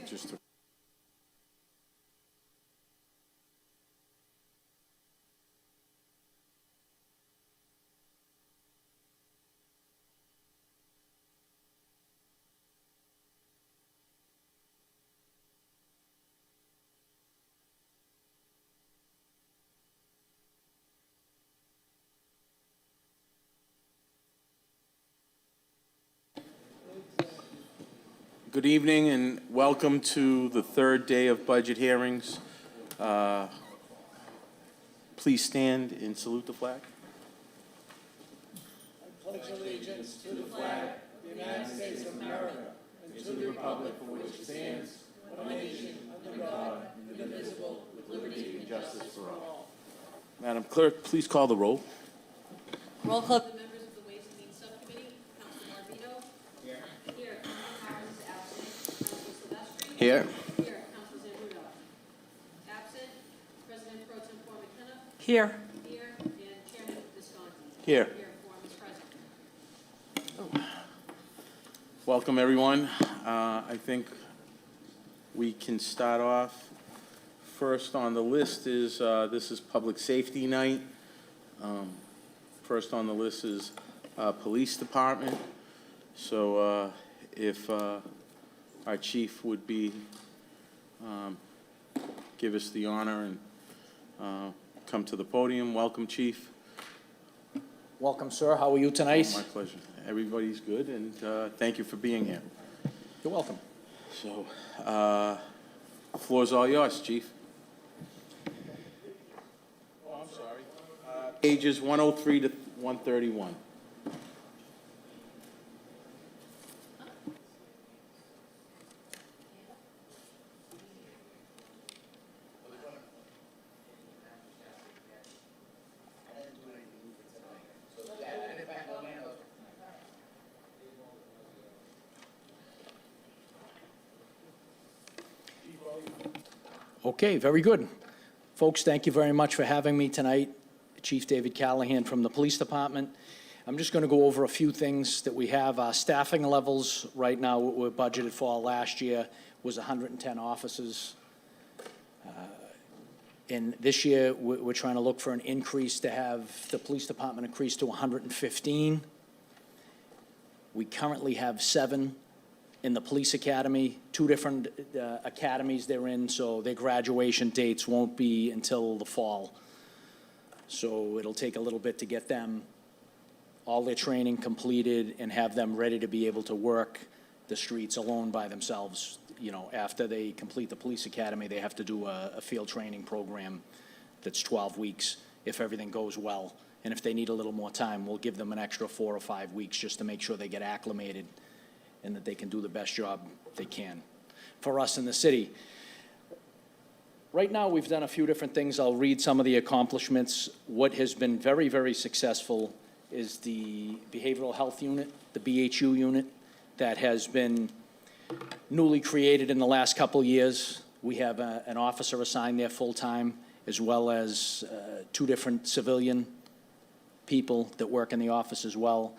Just Good evening and welcome to the third day of budget hearings. Please stand and salute the flag. I pledge allegiance to the flag of the United States of America and to the republic for which it stands, one nation, under God, indivisible, with liberty and justice for all. Madam Clerk, please call the roll. Roll call. The members of the Ways and Means Subcommittee. Councilor Marvino. Here. Here. Councilor Howard is absent. Councilor Silvestri. Here. Here. Councilor Zambudo. Absent. President Pro Tempore McKenna. Here. Here. And Chairman Visconti. Here. Here. Quorum is present. Welcome, everyone. I think we can start off. First on the list is, this is Public Safety Night. First on the list is Police Department. So if our chief would be, give us the honor and come to the podium. Welcome, Chief. Welcome, sir. How are you tonight? My pleasure. Everybody's good, and thank you for being here. You're welcome. So, the floor's all yours, Chief. Oh, I'm sorry. Pages 103 to 131. Okay, very good. Folks, thank you very much for having me tonight. Chief David Callahan from the Police Department. I'm just going to go over a few things that we have. Our staffing levels right now, what we're budgeted for last year was 110 officers. And this year, we're trying to look for an increase to have the Police Department increase to 115. We currently have 7 in the police academy, 2 different academies they're in, so their graduation dates won't be until the fall. So it'll take a little bit to get them all their training completed and have them ready to be able to work the streets alone by themselves. You know, after they complete the police academy, they have to do a field training program that's 12 weeks if everything goes well. And if they need a little more time, we'll give them an extra 4 or 5 weeks just to make sure they get acclimated and that they can do the best job they can for us in the city. Right now, we've done a few different things. I'll read some of the accomplishments. What has been very, very successful is the behavioral health unit, the BHU unit, that has been newly created in the last couple years. We have an officer assigned there full-time, as well as 2 different civilian people that work in the office as well.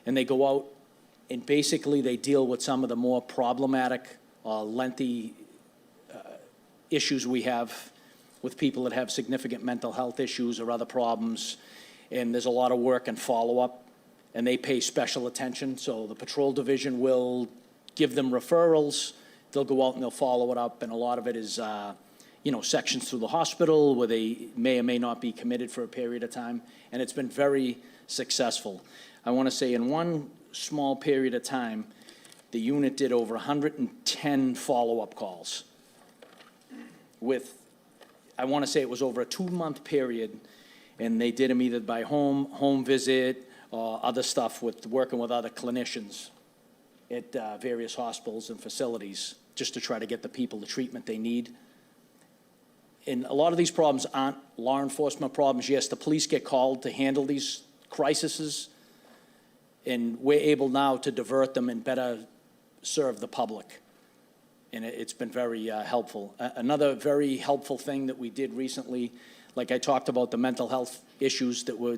And they go out and basically they deal with some of the more problematic, lengthy issues we have with people that have significant mental health issues or other problems. And there's a lot of work and follow-up, and they pay special attention. So the patrol division will give them referrals. They'll go out and they'll follow it up, and a lot of it is, you know, sections through the hospital where they may or may not be committed for a period of time, and it's been very successful. I want to say in one small period of time, the unit did over 110 follow-up calls with, I want to say it was over a 2-month period, and they did them either by home visit, or other stuff with working with other clinicians at various hospitals and facilities, just to try to get the people the treatment they need. And a lot of these problems aren't law enforcement problems. Yes, the police get called to handle these crises, and we're able now to divert them and better serve the public. And it's been very helpful. Another very helpful thing that we did recently, like I talked about the mental health issues that we're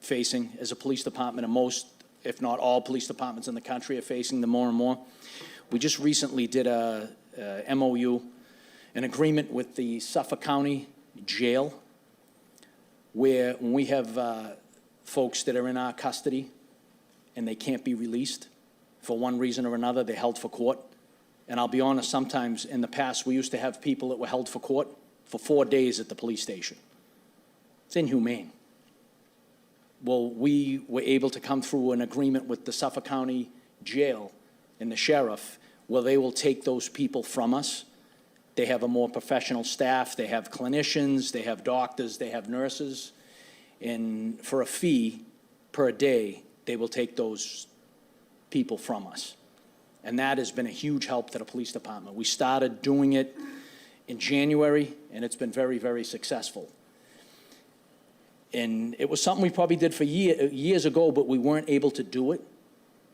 facing as a police department, and most, if not all, police departments in the country are facing them more and more. We just recently did a MOU, an agreement with the Suffolk County Jail, where when we have folks that are in our custody and they can't be released for one reason or another, they're held for court. And I'll be honest, sometimes in the past, we used to have people that were held for court for 4 days at the police station. It's inhumane. Well, we were able to come through an agreement with the Suffolk County Jail and the sheriff, where they will take those people from us. They have a more professional staff, they have clinicians, they have doctors, they have nurses, and for a fee per day, they will take those people from us. And that has been a huge help to the police department. We started doing it in January, and it's been very, very successful. And it was something we probably did for years ago, but we weren't able to do it.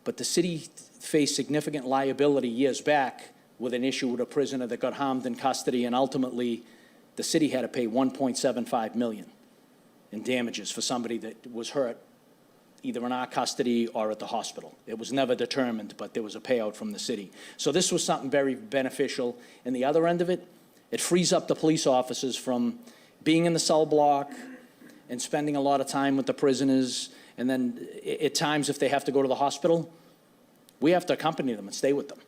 But the city faced significant liability years back with an issue with a prisoner that got harmed in custody, and ultimately, the city had to pay $1.75 million in damages for somebody that was hurt either in our custody or at the hospital. It was never determined, but there was a payout from the city. So this was something very beneficial. And the other end of it, it frees up the police officers from being in the cell block and spending a lot of time with the prisoners. And then at times, if they have to go to the hospital, we have to accompany them and stay with them.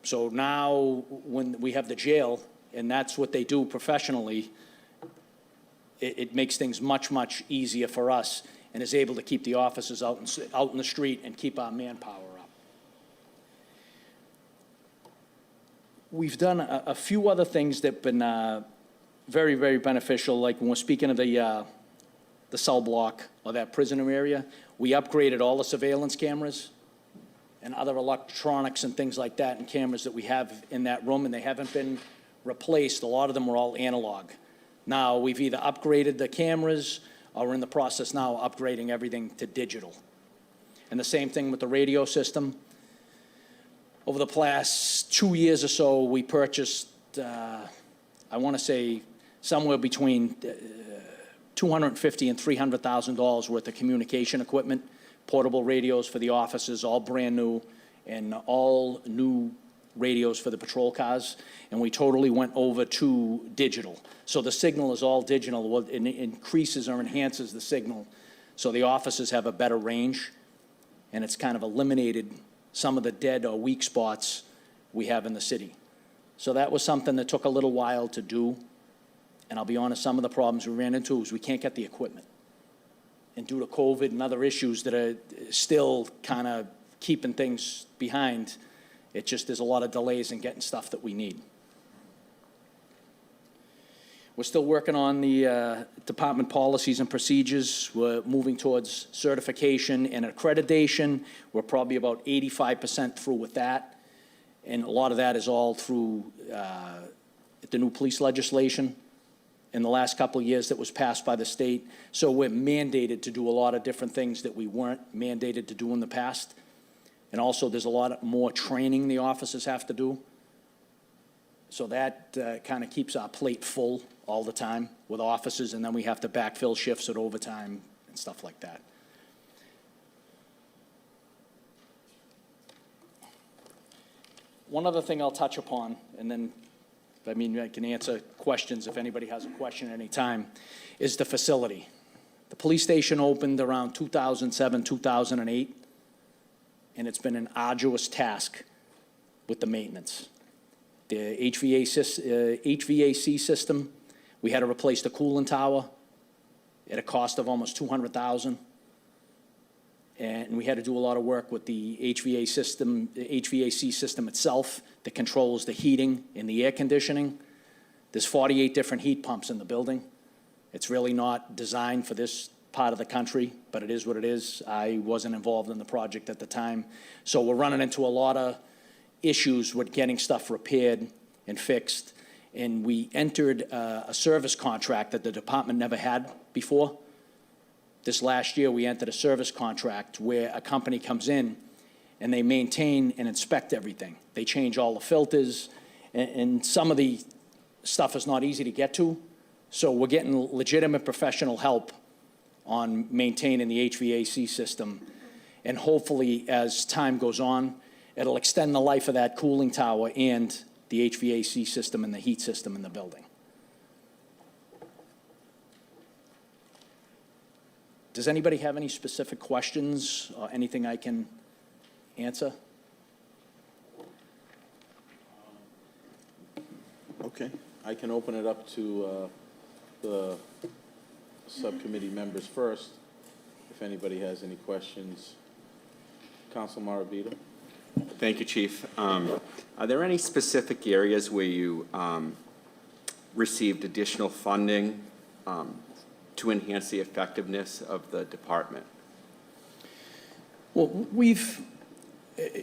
So now when we have the jail, and that's what they do professionally, it makes things much, much easier for us and is able to keep the officers out in the street and keep our manpower up. We've done a few other things that have been very, very beneficial, like when we're speaking of the cell block or that prisoner area, we upgraded all the surveillance cameras and other electronics and things like that and cameras that we have in that room, and they haven't been replaced. A lot of them were all analog. Now, we've either upgraded the cameras or we're in the process now of upgrading everything to digital. And the same thing with the radio system. Over the past 2 years or so, we purchased, I want to say, somewhere between $250,000 and $300,000 worth of communication equipment, portable radios for the officers, all brand new, and all new radios for the patrol cars, and we totally went over to digital. So the signal is all digital. Well, it increases or enhances the signal, so the officers have a better range, and it's kind of eliminated some of the dead or weak spots we have in the city. So that was something that took a little while to do, and I'll be honest, some of the problems we ran into is we can't get the equipment. And due to COVID and other issues that are still kind of keeping things behind, it just, there's a lot of delays in getting stuff that we need. We're still working on the department policies and procedures. We're moving towards certification and accreditation. We're probably about 85% through with that. And a lot of that is all through the new police legislation in the last couple of years that was passed by the state. So we're mandated to do a lot of different things that we weren't mandated to do in the past. And also, there's a lot more training the officers have to do. So that kind of keeps our plate full all the time with officers, and then we have to backfill shifts at overtime and stuff like that. One other thing I'll touch upon, and then, I mean, I can answer questions if anybody has a question at any time, is the facility. The police station opened around 2007, 2008. And it's been an arduous task with the maintenance. The HVAC system, we had to replace the cooling tower at a cost of almost $200,000. And we had to do a lot of work with the HVAC system itself that controls the heating and the air conditioning. There's 48 different heat pumps in the building. It's really not designed for this part of the country, but it is what it is. I wasn't involved in the project at the time. So we're running into a lot of issues with getting stuff repaired and fixed. And we entered a service contract that the department never had before. This last year, we entered a service contract where a company comes in and they maintain and inspect everything. They change all the filters, and some of the stuff is not easy to get to. So we're getting legitimate professional help on maintaining the HVAC system. And hopefully, as time goes on, It'll extend the life of that cooling tower and the HVAC system and the heat system in the building. Does anybody have any specific questions or anything I can answer? Okay, I can open it up to the subcommittee members first, if anybody has any questions. Council Marabito? Thank you, Chief. Are there any specific areas where you received additional funding to enhance the effectiveness of the department? Well, we've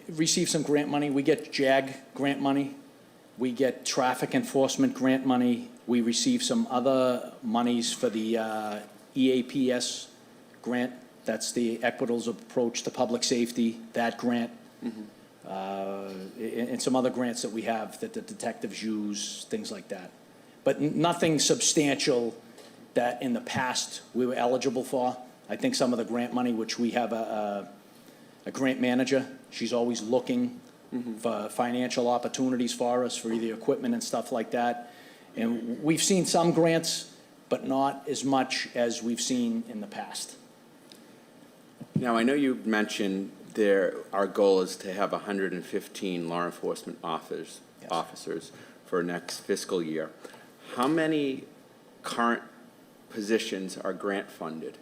received some grant money. We get JAG grant money. We get traffic enforcement grant money. We receive some other monies for the EAPS grant. That's the Equitable Approach to Public Safety, that grant. And some other grants that we have that the detectives use, things like that. But nothing substantial that in the past we were eligible for. I think some of the grant money, which we have a grant manager, she's always looking for financial opportunities for us, for either equipment and stuff like that. And we've seen some grants, but not as much as we've seen in the past. Now, I know you mentioned our goal is to have 115 law enforcement officers for next fiscal year. How many current positions are grant funded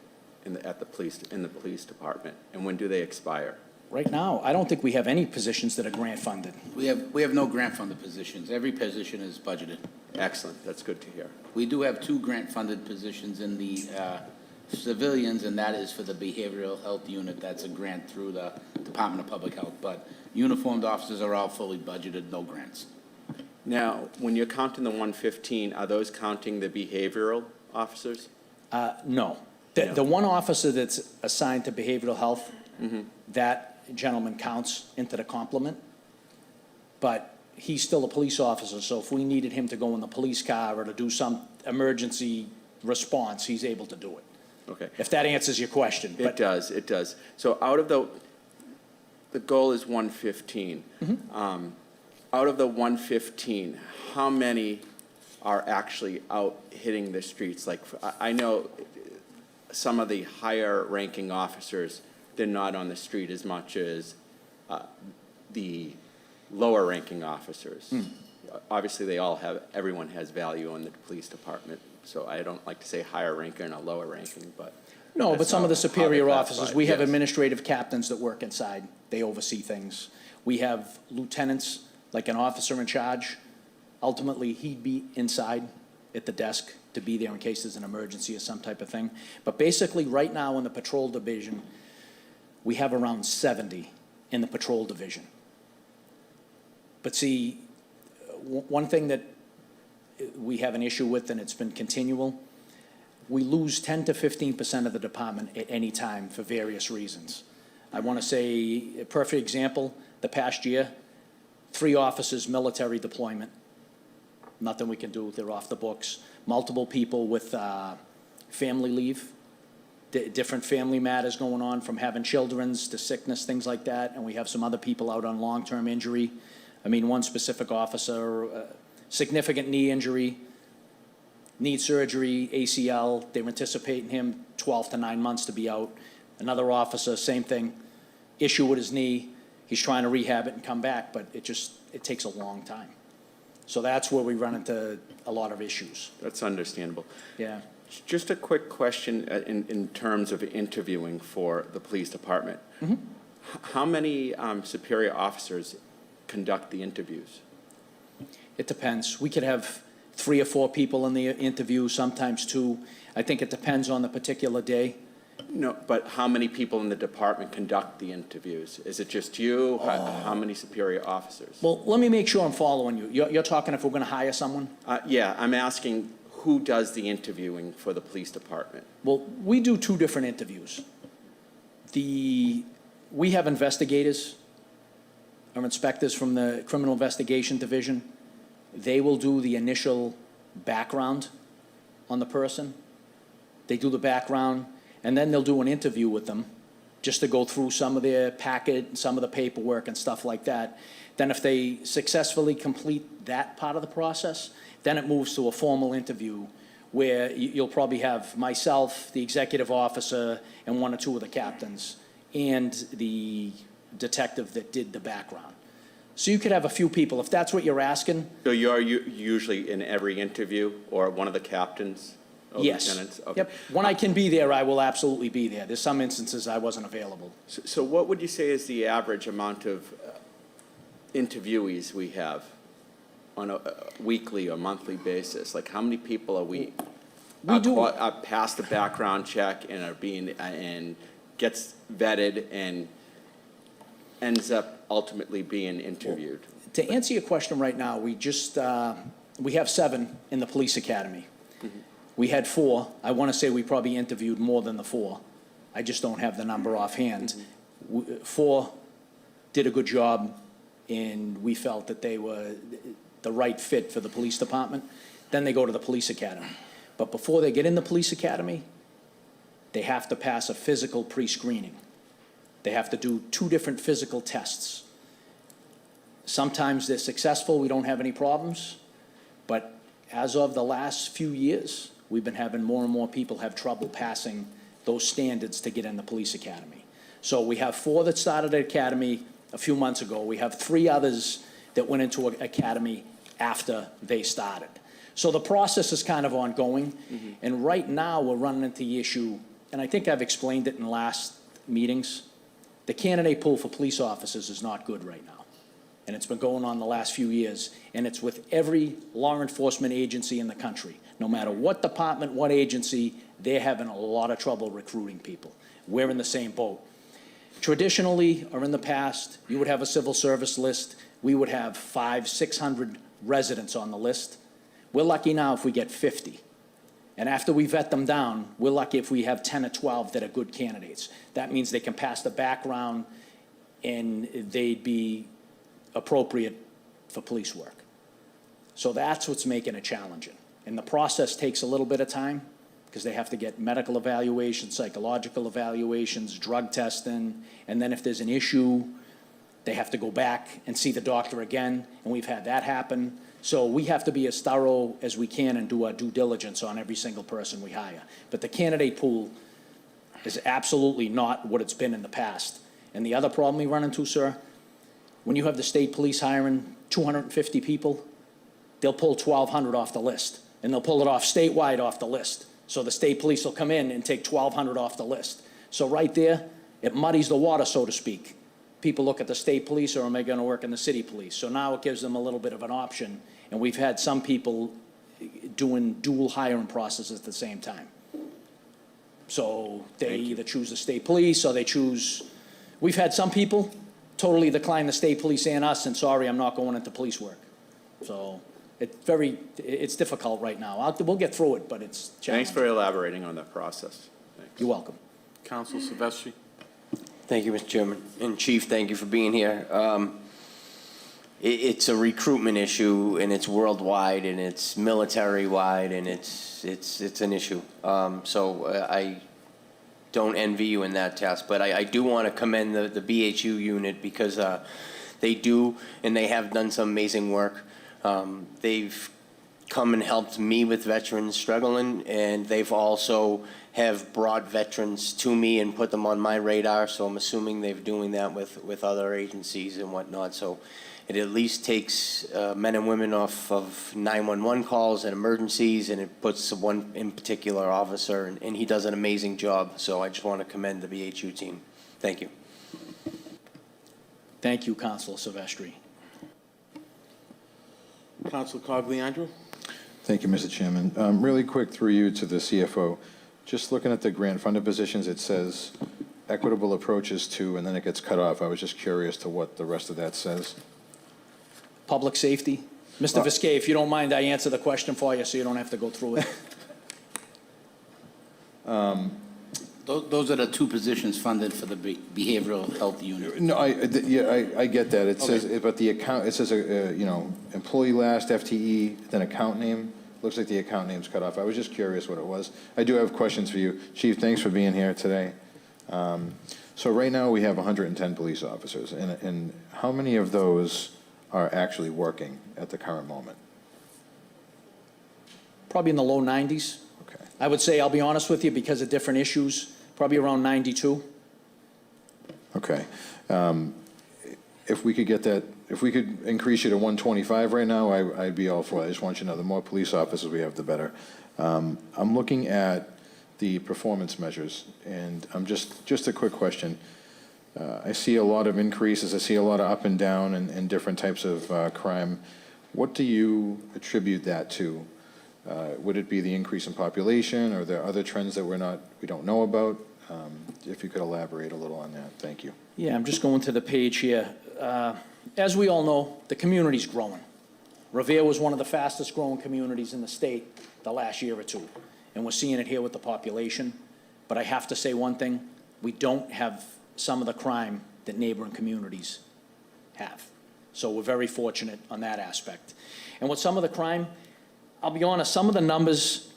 in the police department, and when do they expire? Right now, I don't think we have any positions that are grant funded. We have no grant-funded positions. Every position is budgeted. Excellent, that's good to hear. We do have 2 grant-funded positions in the civilians, and that is for the behavioral health unit. That's a grant through the Department of Public Health. But uniformed officers are all fully budgeted, no grants. Now, when you're counting the 115, are those counting the behavioral officers? No. No. The one officer that's assigned to behavioral health, that gentleman counts into the complement, but he's still a police officer, so if we needed him to go in the police car or to do some emergency response, he's able to do it. Okay. If that answers your question. It does, it does. So out of the goal is 115. Out of the 115, how many are actually out hitting the streets? Like, I know some of the higher ranking officers, they're not on the street as much as the lower ranking officers. Obviously, everyone has value in the police department, so I don't like to say higher ranking and a lower ranking, but. No, but that's some of the how they're superior officers, classified, we have yes. administrative captains that work inside. They oversee things. We have lieutenants, like an officer in charge. Ultimately, he'd be inside at the desk to be there in case there's an emergency or some type of thing. But basically, right now in the patrol division, we have around 70 in the patrol division. But see, one thing that we have an issue with, and it's been continual, we lose 10 to 15% of the department at any time for various reasons. I want to say, a perfect example, the past year, 3 officers, military deployment. Nothing we can do, they're off the books. Multiple people with family leave, different family matters going on, from having children's to sickness, things like that, and we have some other people out on long-term injury. I mean, one specific officer, significant knee injury, need surgery, ACL. They're anticipating him 12 to 9 months to be out. Another officer, same thing, issue with his knee. He's trying to rehab it and come back, but it takes a long time. So that's where we run into a lot of issues. That's understandable. Yeah. Just a quick question in terms of interviewing for the police department. How many superior officers conduct the interviews? It depends. We could have 3 or 4 people in the interview, sometimes 2. I think it depends on the particular day. No, but how many people in the department conduct the interviews? Is it just you? How many superior officers? Well, let me make sure I'm following you. You're talking if we're going to hire someone? Yeah, I'm asking who does the interviewing for the police department? Well, we do 2 different interviews. We have investigators, or inspectors from the Criminal Investigation Division. They will do the initial background on the person. They do the background, and then they'll do an interview with them just to go through some of their packet, some of the paperwork and stuff like that. Then if they successfully complete that part of the process, then it moves to a formal interview where you'll probably have myself, the executive officer, and one or two of the captains, and the detective that did the background. So you could have a few people, if that's what you're asking. So you're usually in every interview, or one of the captains or Yes. lieutenants? Okay. Yep. When I can be there, I will absolutely be there. There's some instances I wasn't available. So what would you say is the average amount of interviewees we have on a weekly or monthly basis? Like, how many people are we are past the background check and are being, and gets vetted and ends up ultimately being interviewed? To answer your question right now, we just, we have 7 in the police academy. We had 4. I want to say we probably interviewed more than the 4. I just don't have the number offhand. 4 did a good job, and we felt that they were the right fit for the police department. Then they go to the police academy. But before they get in the police academy, they have to pass a physical pre-screening. They have to do 2 different physical tests. Sometimes they're successful, we don't have any problems. But as of the last few years, we've been having more and more people have trouble passing those standards to get in the police academy. So we have 4 that started at academy a few months ago. We have 3 others that went into an academy after they started. So the process is kind of ongoing. And right now, we're running into the issue, and I think I've explained it in last meetings. The candidate pool for police officers is not good right now. And it's been going on the last few years, and it's with every law enforcement agency in the country. No matter what department, what agency, they're having a lot of trouble recruiting people. We're in the same boat. Traditionally, or in the past, you would have a civil service list. We would have 500, 600 residents on the list. We're lucky now if we get 50. And after we vet them down, we're lucky if we have 10 or 12 that are good candidates. That means they can pass the background and they'd be appropriate for police work. So that's what's making it challenging. And the process takes a little bit of time because they have to get medical evaluations, psychological evaluations, drug testing, and then if there's an issue, they have to go back and see the doctor again, and we've had that happen. So we have to be as thorough as we can and do our due diligence on every single person we hire. But the candidate pool is absolutely not what it's been in the past. And the other problem we run into, sir, when you have the state police hiring 250 people, they'll pull 1,200 off the list, and they'll pull it off statewide off the list. So the state police will come in and take 1,200 off the list. So right there, it muddies the water, so to speak. People look at the state police, or am I gonna work in the city police? So now it gives them a little bit of an option, and we've had some people doing dual hiring processes at the same time. So they either choose the state police, or they choose, we've had some people totally decline the state police and us, and sorry, I'm not going into police work. So it's difficult right now. We'll get through it, but it's challenging. Thanks for elaborating on that process. Thanks. You're welcome. Counsel Silvestri? Thank you, Mr. Chairman. And Chief, thank you for being here. It's a recruitment issue, and it's worldwide, and it's military-wide, and it's an issue. So I don't envy you in that task, but I do want to commend the BHU unit because they do, and they have done some amazing work. They've come and helped me with veterans struggling, and they've also have brought veterans to me and put them on my radar, so I'm assuming they're doing that with other agencies and whatnot. So it at least takes men and women off of 911 calls and emergencies, and it puts one in particular officer, and he does an amazing job. So I just want to commend the BHU team. Thank you. Thank you, Counsel Silvestri. Counsel Cogliandro? Thank you, Mr. Chairman. Really quick through you to the CFO. Just looking at the grant funded positions, it says equitable approaches to, and then it gets cut off. I was just curious to what the rest of that says. Public safety. Mr. Viskey, if you don't mind, I answer the question for you so you don't have to go through it. Those are the 2 positions funded for the behavioral health unit. No, I get that. It says, but the account, it says, employee last, FTE, then account name. Looks like the account name's cut off. I was just curious what it was. I do have questions for you. Chief, thanks for being here today. So right now, we have 110 police officers, and how many of those are actually working at the current moment? Probably in the low 90s. Okay. I would say, I'll be honest with you, because of different issues, probably around 92. Okay. If we could get that, if we could increase you to 125 right now, I'd be all for it. I just want you to know, the more police officers we have, the better. I'm looking at the performance measures, and I'm just a quick question. I see a lot of increases, I see a lot of up and down and different types of crime. What do you attribute that to? Would it be the increase in population, or are there other trends that we don't know about? If you could elaborate a little on that, thank you. Yeah, I'm just going to the page here. As we all know, the community's growing. Revere was one of the fastest growing communities in the state the last year or two, and we're seeing it here with the population. But I have to say one thing, we don't have some of the crime that neighboring communities have. So we're very fortunate on that aspect. And with some of the crime, I'll be honest, some of the numbers,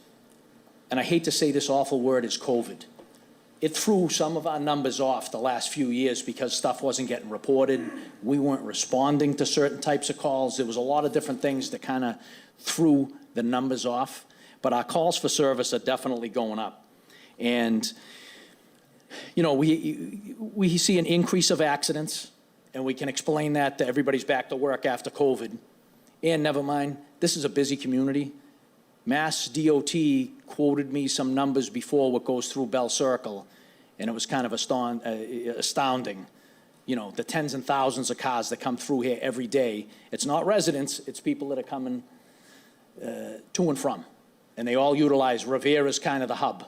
and I hate to say this awful word, is COVID. It threw some of our numbers off the last few years because stuff wasn't getting reported. We weren't responding to certain types of calls. There was a lot of different things that kind of threw the numbers off. But our calls for service are definitely going up. And, you know, we see an increase of accidents, and we can explain that to everybody's back to work after COVID. And never mind, this is a busy community. Mass DOT quoted me some numbers before what goes through Bell Circle, and it was kind of astounding. You know, the tens and thousands of cars that come through here every day. It's not residents, it's people that are coming to and from. And they all utilize Revere as kind of the hub.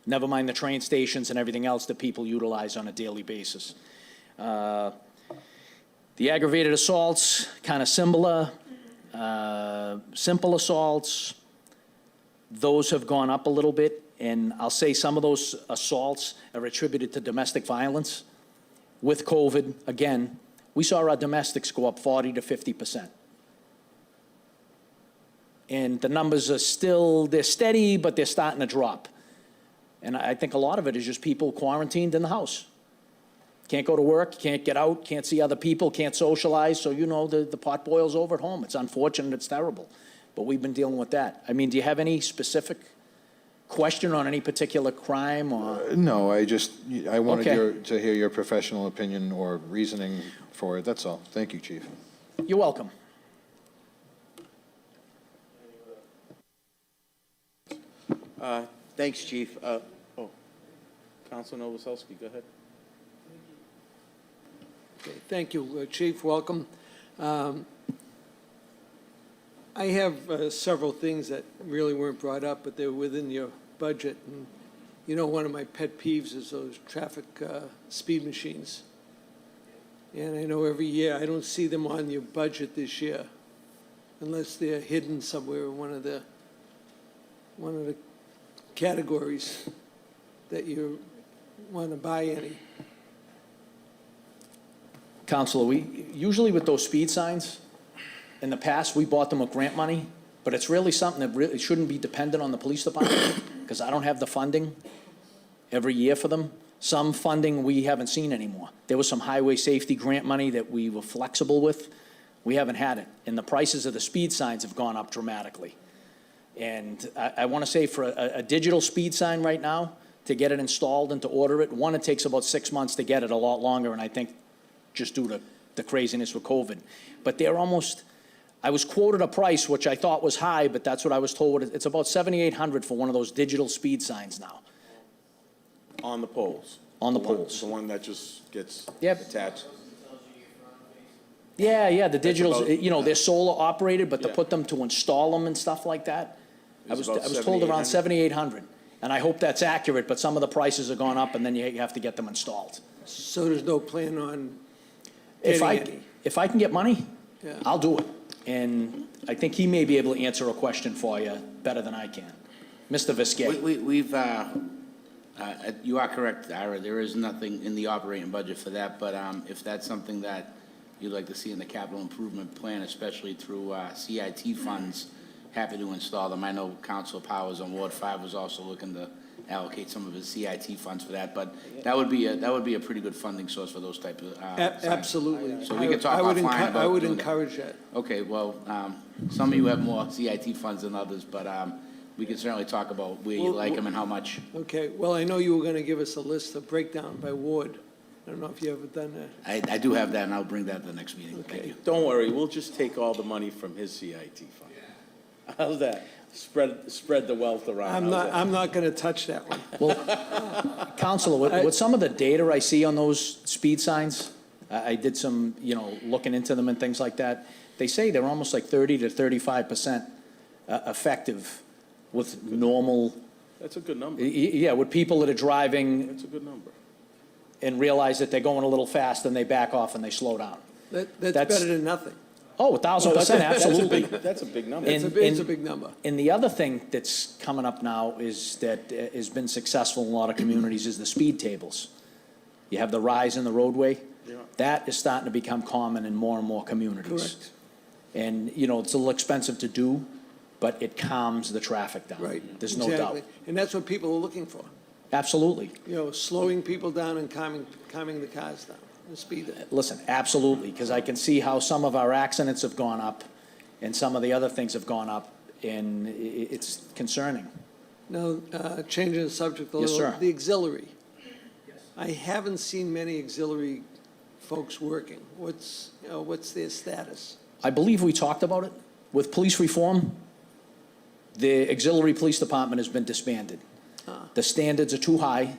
Never mind the train stations and everything else that people utilize on a daily basis. The aggravated assaults, kind of similar. Simple assaults, those have gone up a little bit, and I'll say some of those assaults are attributed to domestic violence. With COVID, again, we saw our domestics go up 40 to 50%. And the numbers are still, they're steady, but they're starting to drop. And I think a lot of it is just people quarantined in the house. Can't go to work, can't get out, can't see other people, can't socialize, so you know the pot boils over at home. It's unfortunate, it's terrible, but we've been dealing with that. I mean, do you have any specific question on any particular crime or? No, I wanted Okay. to hear your professional opinion or reasoning for it, that's all. Thank you, Chief. You're welcome. Thanks, Chief. Counsel Novoselsky, go ahead. Okay, thank you, Chief. Welcome. I have several things that really weren't brought up, but they're within your budget. And you know, one of my pet peeves is those traffic speed machines. And I know every year I don't see them on your budget this year, unless they're hidden somewhere in one of the categories that you want to buy any. Counselor, we, usually with those speed signs, in the past, we bought them with grant money, but it's really something that really shouldn't be dependent on the police department, because I don't have the funding every year for them. Some funding we haven't seen anymore. There was some highway safety grant money that we were flexible with. We haven't had it. And the prices of the speed signs have gone up dramatically. And I want to say for a digital speed sign right now, to get it installed and to order it, one, it takes about 6 months to get it, a lot longer, and I think just due to the craziness with COVID. But they're almost, I was quoted a price, which I thought was high, but that's what I was told. It's about $7,800 for one of those digital speed signs now. On the poles. On the one- poles. The one that just gets Yep. attached. Yeah, the digitals, about- you know, they're solar operated, but to Yeah. put them, to install them and stuff like that, I It's was about told around 7,800. $7,800. And I hope that's accurate, but some of the prices have gone up, and then you have to get them installed. So there's no plan on If getting I, any? if I can get money, Yeah. I'll do it. And I think he may be able to answer a question for you better than I can. Mr. Viskey. We've, you are correct, Ira, there is nothing in the operating budget for that, but if that's something that you'd like to see in the capital improvement plan, especially through CIT funds, happy to install them. I know Council Powers on Ward 5 was also looking to allocate some of his CIT funds for that, but that would be a pretty good funding source for those types of, signs. Absolutely. So we could talk I would offline about I would doing that. encourage that. Okay, well, some of you have more CIT funds than others, but we can certainly talk about where you Well, like them and how much. Okay, well, I know you were gonna give us a list of breakdown by ward. I don't know if you ever done that. I do have that, and I'll bring that to the next meeting. Thank Okay. you. Don't worry, we'll just take all the money from his CIT fund. How's that? Spread the wealth around. How's that? I'm not gonna touch that one. Well, Counselor, with some of the data I see on those speed signs, I did some, looking into them and things like that. They say they're almost like 30 to 35% effective with normal, That's a good number. yeah, with people that are driving That's a good number. and realize that they're going a little fast and they back off and they slow down. That's That's- better than nothing. Oh, 1,000%, absolutely. That's a big number. And- It's a big number. And the other thing that's coming up now is that has been successful in a lot of communities is the speed tables. You have the rise in the roadway. Yeah. That is starting to become common in more and more communities. Correct. And, it's a little expensive to do, but it calms the traffic down. Right. There's no doubt. Exactly. And that's what people are looking for, Absolutely. slowing people down and calming the cars down, the speed. Listen, absolutely, because I can see how some of our accidents have gone up and some of the other things have gone up, and it's concerning. Now, changing the subject a Yes, little. sir. The auxiliary. I haven't seen many auxiliary folks working. What's their status? I believe we talked about it. With police reform, the auxiliary police department has been disbanded. The standards are too high,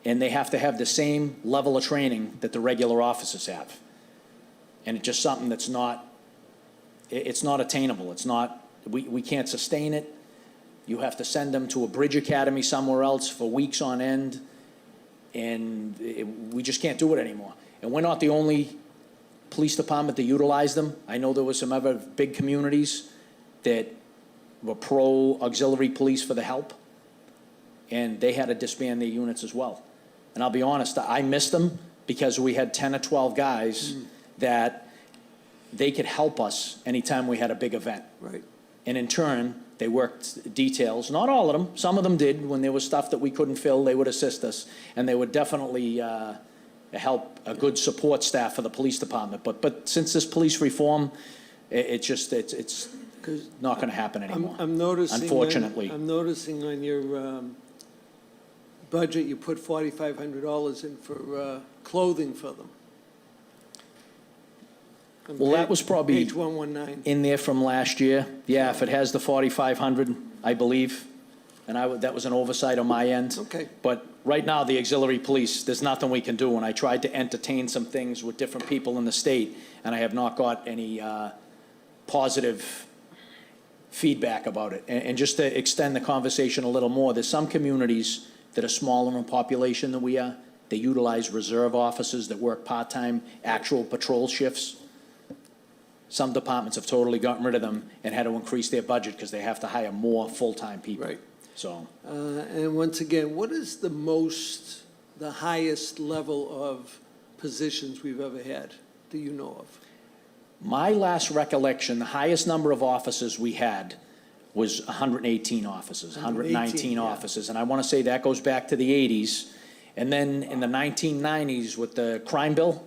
and they have to have the same level of training that the regular officers have. And it's just something that's not, it's not attainable. It's not, we can't sustain it. You have to send them to a bridge academy somewhere else for weeks on end, and we just can't do it anymore. And we're not the only police department that utilize them. I know there were some other big communities that were pro-auxiliary police for the help, and they had to disband their units as well. And I'll be honest, I missed them because we had 10 or 12 guys that they could help us anytime we had a big event. Right. And in turn, they worked details, not all of them, some of them did. When there was stuff that we couldn't fill, they would assist us, and they would definitely help a good support staff for the police department. But since this police reform, it's not going to happen anymore. I'm noticing. Unfortunately. I'm noticing on your budget, you put $4,500 in for clothing for them. On Well, that was probably Page 119. in there from last year. Yeah, if it has the 4,500, I believe, and that was an oversight on my end. Okay. But right now, the auxiliary police, there's nothing we can do, and I tried to entertain some things with different people in the state, and I have not got any positive feedback about it. And just to extend the conversation a little more, there's some communities that are smaller in population than we are. They utilize reserve officers that work part-time, actual patrol shifts. Some departments have totally gotten rid of them and had to increase their budget because they have to hire more full-time people. Right. So, And once again, what is the highest level of positions we've ever had, do you know of? my last recollection, the highest number of officers we had was 118 officers, 119 118, yeah. officers. And I want to say that goes back to the 80s. And then in the 1990s with the crime bill,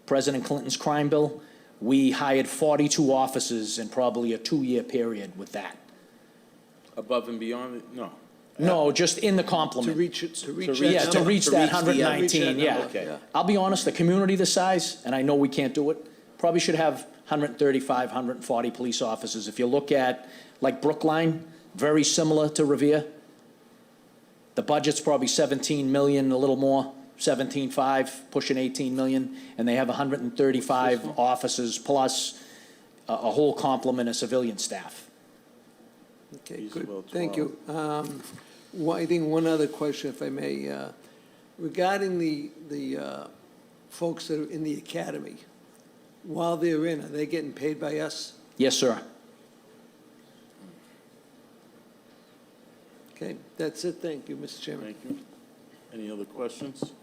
President Clinton's crime bill, we hired 42 officers in probably a 2-year period with that. Above and beyond, no. No, just in the To complement. reach reach Yeah, to reach that To reach the, 119, yeah. Okay. I'll be honest, the community this size, and I know we can't do it, probably should have 135, 140 police officers. If you look at, like Brookline, very similar to Revere. The budget's probably 17 million, a little more, 17.5, pushing 18 million, and they have 135 officers plus a whole complement of civilian staff. Okay, He's good, about thank you. I think one other question, if I may, regarding the folks that are in the academy, while they're in, are they getting paid by us? Yes, sir. Okay, that's it, thank you, Mr. Chairman. Thank you. Any other questions?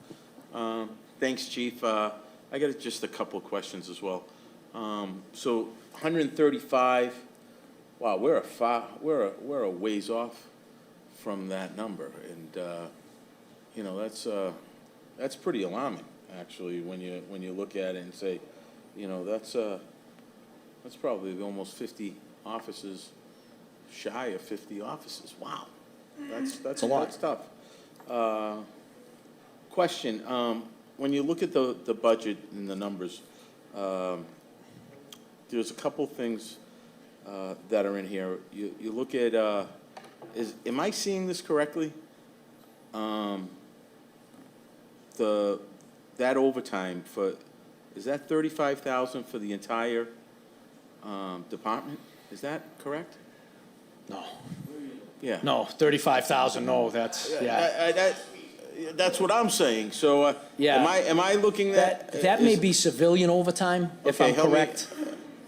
Thanks, Chief. I got just a couple of questions as well. So 135, wow, we're a ways off from that number. And, you know, that's pretty alarming, actually, when you look at it and say, you know, that's probably almost 50 offices, shy of 50 offices. Wow. That's a lot. That's tough. Question, when you look at the budget and the numbers, there's a couple things that are in here. You look at, am I seeing this correctly? That overtime is that 35,000 for the entire department? Is that correct? No, Yeah. no, 35,000, no, that's, yeah. That's what I'm saying, so, Yeah. am I looking at? That may be civilian overtime, if Okay, I'm help me- correct.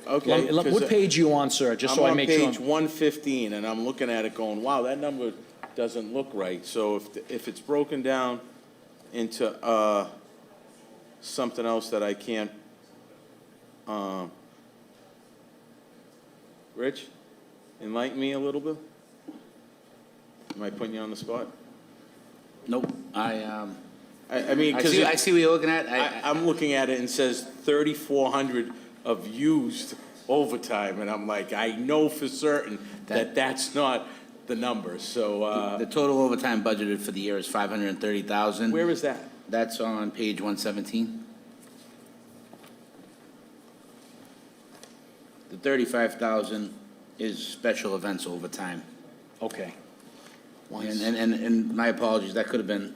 Okay. What page you on, sir, just so I make sure? I'm on page 115, and I'm looking at it going, wow, that number doesn't look right. So if it's broken down into something else that I can't, Rich, enlighten me a little bit? Am I putting you on the spot? Nope, I mean, I because see, I see what you're looking at. I'm looking at it and it says 3,400 of used overtime, and I'm like, I know for certain that that's not the number, so, The total overtime budgeted for the year is 530,000. where is that? That's on page 117. The 35,000 is special events overtime. Okay, And my apologies, that could have been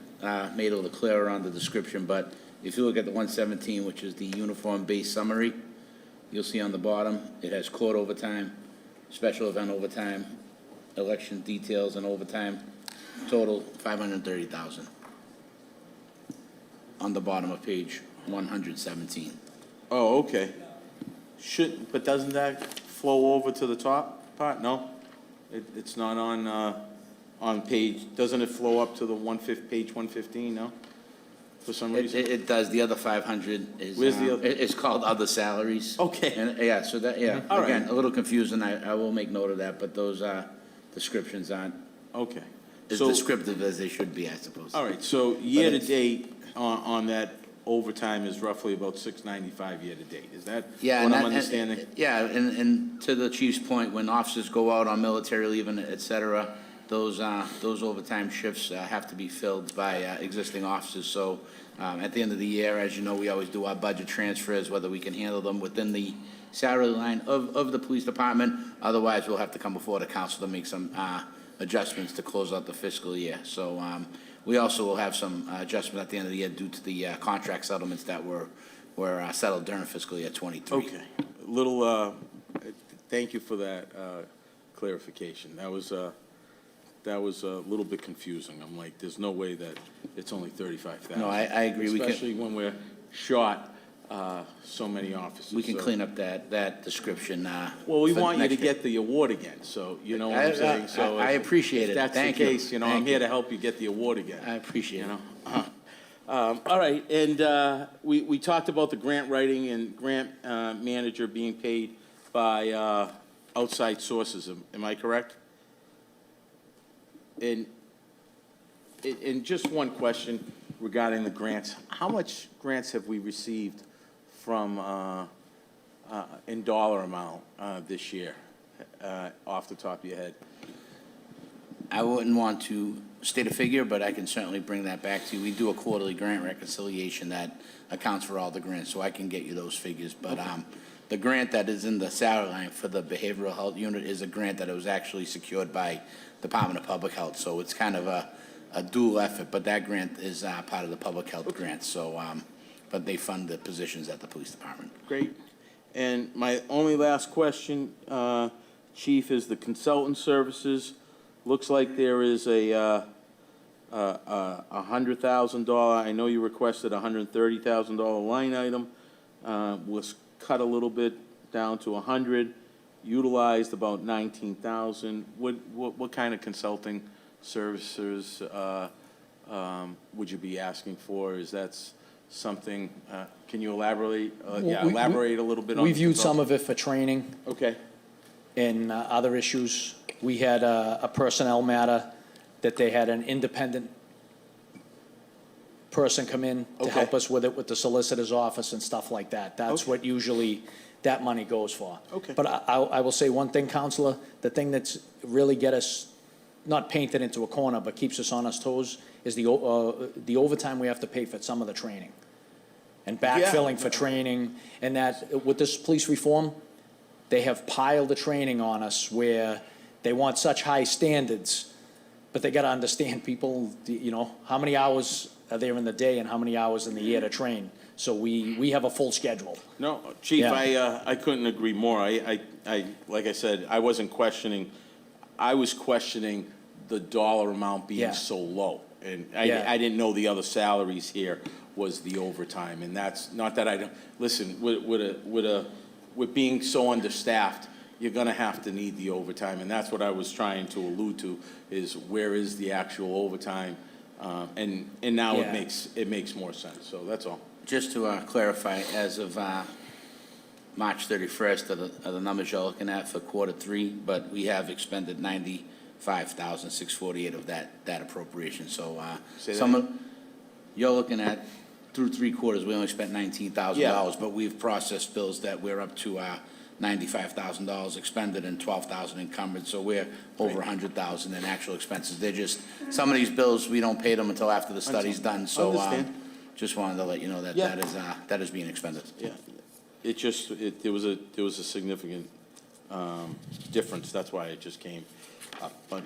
made a little clearer on the description, but if you look at the 117, which is the uniform-based summary, you'll see on the bottom, it has court overtime, special event overtime, election details and overtime, total 530,000. On the bottom of page 117. Oh, okay. But doesn't that flow over to the top part? No? It's not on page, doesn't it flow up to the page 115, no? For some reason? It does, the other 500 is, Where's the other- it's called other salaries. Okay. And, yeah, so that, yeah, All right. again, a little confusing, I will make note of that, but those descriptions aren't Okay. as So, descriptive as they should be, I suppose. all right, so year-to-date on that overtime is roughly about 695 year-to-date. Is that Yeah, what and I'm that- understanding? Yeah, and to the chief's point, when officers go out on military leave and et cetera, those overtime shifts have to be filled by existing officers. So at the end of the year, as you know, we always do our budget transfers, whether we can handle them within the salary line of the police department. Otherwise, we'll have to come before the council to make some adjustments to close out the fiscal year. So we also will have some adjustment at the end of the year due to the contract settlements that were settled during fiscal year '23. Okay. Thank you for that clarification. That was a little bit confusing. I'm like, there's no way that it's only 35,000. No, I agree. We can- Especially when we're short so many officers. We can So- clean up that description. Well, we for want you to next year. get the award again, so, you know what I'm saying? So I if- appreciate it. If that's the Thank you. case, you know, I'm Thank here you. to help you get the award again. I appreciate You it. know? All right, and we talked about the grant writing and grant manager being paid by outside sources, am I correct? And just one question regarding the grants. How much grants have we received from, in dollar amount this year, off the top of your head? I wouldn't want to state a figure, but I can certainly bring that back to you. We do a quarterly grant reconciliation that accounts for all the grants, so I can get you those figures. But the grant that is in the salary line for the behavioral health unit is a grant that was actually secured by Department of Public Health. So it's kind of a dual effort, but that grant is part of the public health grant. So, but they fund the positions at the police department. Great. And my only last question, Chief, is the consultant services. Looks like there is a $100,000, I know you requested a $130,000 line item, was cut a little bit down to 100, utilized about 19,000. What kind of consulting services would you be asking for? Is that something, can you elaborate, elaborate a little bit on we the viewed some consulting? of it for training Okay, and other issues. We had a personnel matter that they had an independent person come in to help Okay. us with it, with the solicitor's office and stuff like that. That's Okay. what usually that money goes for. Okay. But I will say one thing, Counselor, the thing that's really get us, not painted into a corner, but keeps us on our toes, is the overtime we have to pay for some of the training. And backfilling for training, and that, with this police reform, they have piled the training on us where they want such high standards, but they gotta understand people, you know, how many hours are there in the day and how many hours in the year to train? So we have a full schedule. No, Chief, Yeah. I couldn't agree more. Like I said, I wasn't questioning, I was questioning the dollar amount being Yeah. so low. And Yeah. I didn't know the other salaries here was the overtime, and that's, not that I don't, listen, with being so understaffed, you're gonna have to need the overtime, and that's what I was trying to allude to, is where is the actual overtime? And now Yeah. it makes more sense, so that's all. Just to clarify, as of March 31st, are the numbers you're looking at for quarter three, but we have expended 95,648 of that appropriation, so Say that some of, you're looking at, through 3 quarters, we only spent $19,000, but we've processed bills that we're up to $95,000 expended and $12,000 encumbered, so we're over $100,000 in actual expenses. They're just, some of these bills, we don't pay them until after the study's done, so Understand. just wanted to let you know that Yeah. that is being expended. Yeah, it just, there was a significant difference, that's why it just came up. But,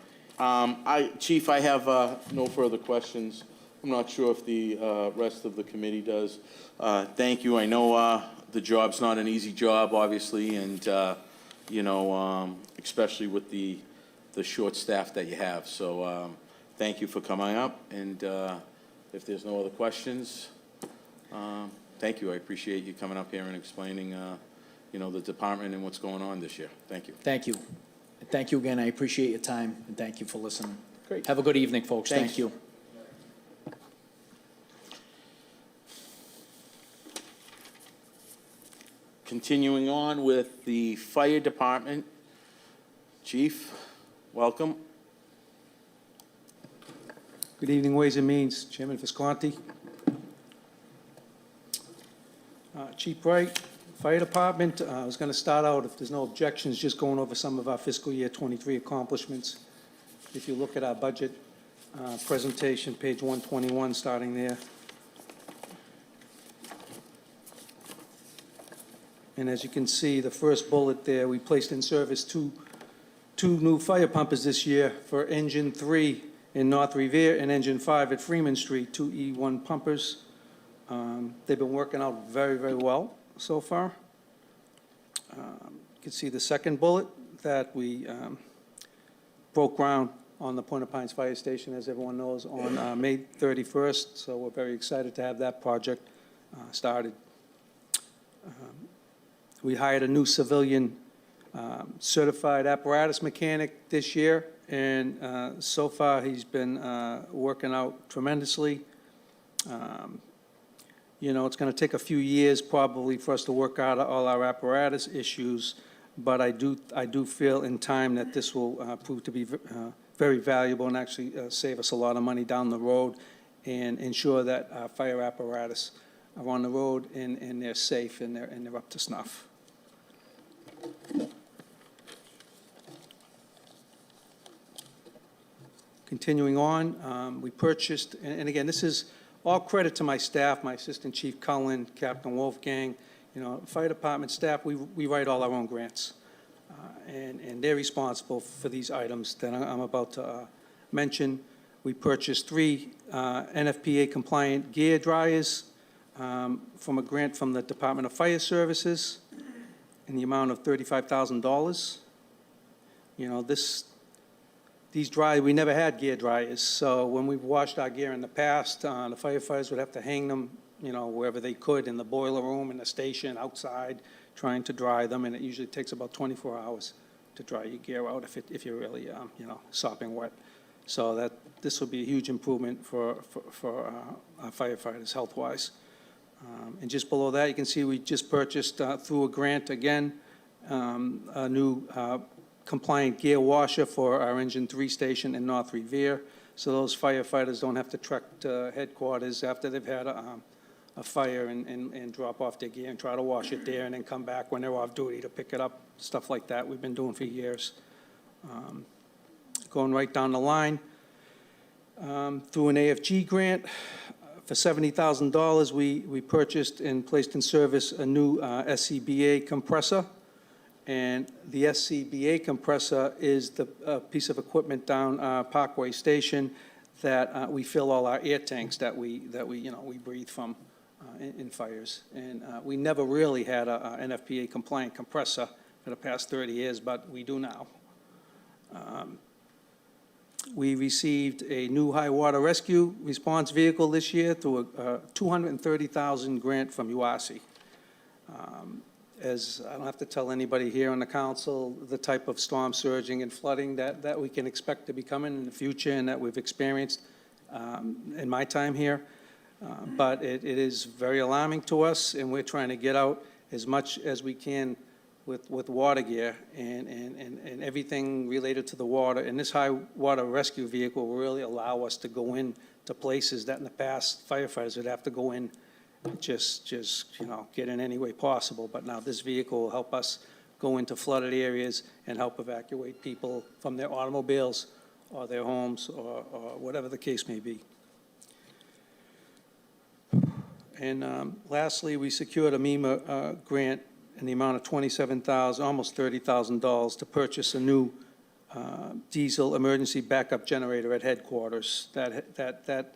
Chief, I have no further questions. I'm not sure if the rest of the committee does. Thank you, I know the job's not an easy job, obviously, and, you know, especially with the short staff that you have. So, thank you for coming up, and if there's no other questions, thank you, I appreciate you coming up here and explaining, you know, the department and what's going on this year. Thank you. Thank you. Thank you again, I appreciate your time, and thank you for listening. Great. Have a good evening, folks, Thanks. thank you. Continuing on with the fire department. Chief, welcome. Good evening, Ways and Means, Chairman Visconti. Chief Bright, Fire Department, I was going to start out, if there's no objections, just going over some of our fiscal year '23 accomplishments. If you look at our budget presentation, page 121, starting there. And as you can see, the first bullet there, we placed in service two new fire pumpers this year for Engine 3 in North Revere and Engine 5 at Freeman Street, 2 E1 pumpers. They've been working out very, very well so far. You can see the second bullet that we broke ground on the Point of Pines Fire Station, as everyone knows, on May 31st. So we're very excited to have that project started. We hired a new civilian certified apparatus mechanic this year, and so far he's been working out tremendously. You know, it's going to take a few years probably for us to work out all our apparatus issues, but I do feel in time that this will prove to be very valuable and actually save us a lot of money down the road and ensure that our fire apparatus are on the road and they're safe and they're up to snuff. Continuing on, we purchased, and again, this is all credit to my staff, my Assistant Chief Cullen, Captain Wolfgang, you know, fire department staff, we write all our own grants. And they're responsible for these items that I'm about to mention. We purchased 3 NFPA-compliant gear dryers from a grant from the Department of Fire Services in the amount of $35,000. You know, these dryers, we never had gear dryers, so when we've washed our gear in the past, the firefighters would have to hang them, you know, wherever they could, in the boiler room, in the station, outside, trying to dry them, and it usually takes about 24 hours to dry your gear out if you're really, you know, sopping wet. So this will be a huge improvement for our firefighters health-wise. And just below that, you can see we just purchased through a grant again, a new compliant gear washer for our Engine 3 station in North Revere. so those firefighters don't have to trek to headquarters after they've had a fire and drop off their gear and try to wash it there and then come back when they're off duty to pick it up, stuff like that we've been doing for years. Going right down the line, through an AFG grant, for $70,000, we purchased and placed in service a new SCBA compressor. And the SCBA compressor is the piece of equipment down Parkway Station that we fill all our air tanks that we breathe from in fires. And we never really had a NFPA compliant compressor for the past 30 years, but we do now. We received a new high water rescue response vehicle this year through a $230,000 grant from UASI. As I don't have to tell anybody here on the council, the type of storm surging and flooding that we can expect to be coming in the future and that we've experienced in my time here. But it is very alarming to us, and we're trying to get out as much as we can with water gear and everything related to the water. And this high water rescue vehicle will really allow us to go in to places that in the past firefighters would have to go in, just get in any way possible. But now this vehicle will help us go into flooded areas and help evacuate people from their automobiles or their homes or whatever the case may be. And lastly, we secured a MEMA grant in the amount of $27,000, almost $30,000 to purchase a new diesel emergency backup generator at headquarters. That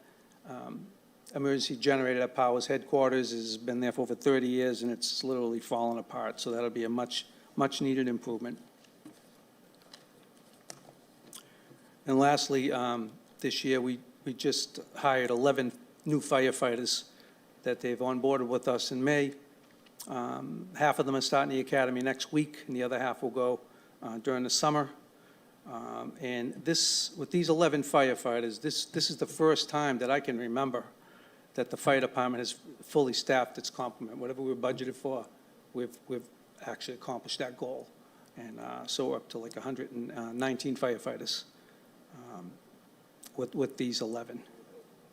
emergency generator that powers headquarters has been there for over 30 years, and it's literally fallen apart. So that'll be a much needed improvement. And lastly, this year we just hired 11 new firefighters that they've onboarded with us in May. Half of them are starting the academy next week, and the other half will go during the summer. And with these 11 firefighters, this is the first time that I can remember that the fire department has fully staffed its complement. Whatever we were budgeted for, we've actually accomplished that goal. And so we're up to like 119 firefighters with these 11.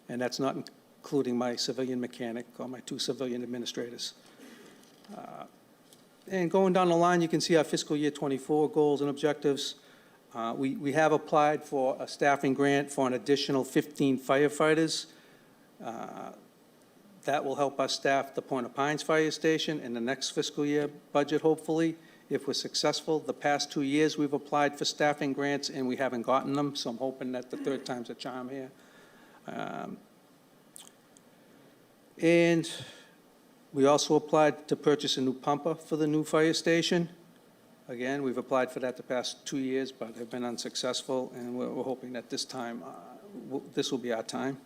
And that's not including my civilian mechanic or my 2 civilian administrators. And going down the line, you can see our fiscal year 24 goals and objectives. We have applied for a staffing grant for an additional 15 firefighters. That will help us staff the Point of Pines Fire Station in the next fiscal year budget, hopefully, if we're successful. The past 2 years, we've applied for staffing grants, and we haven't gotten them, so I'm hoping that the third time's a charm here. And we also applied to purchase a new pumper for the new fire station. Again, we've applied for that the past 2 years, but have been unsuccessful, and we're hoping that this time, this will be our time.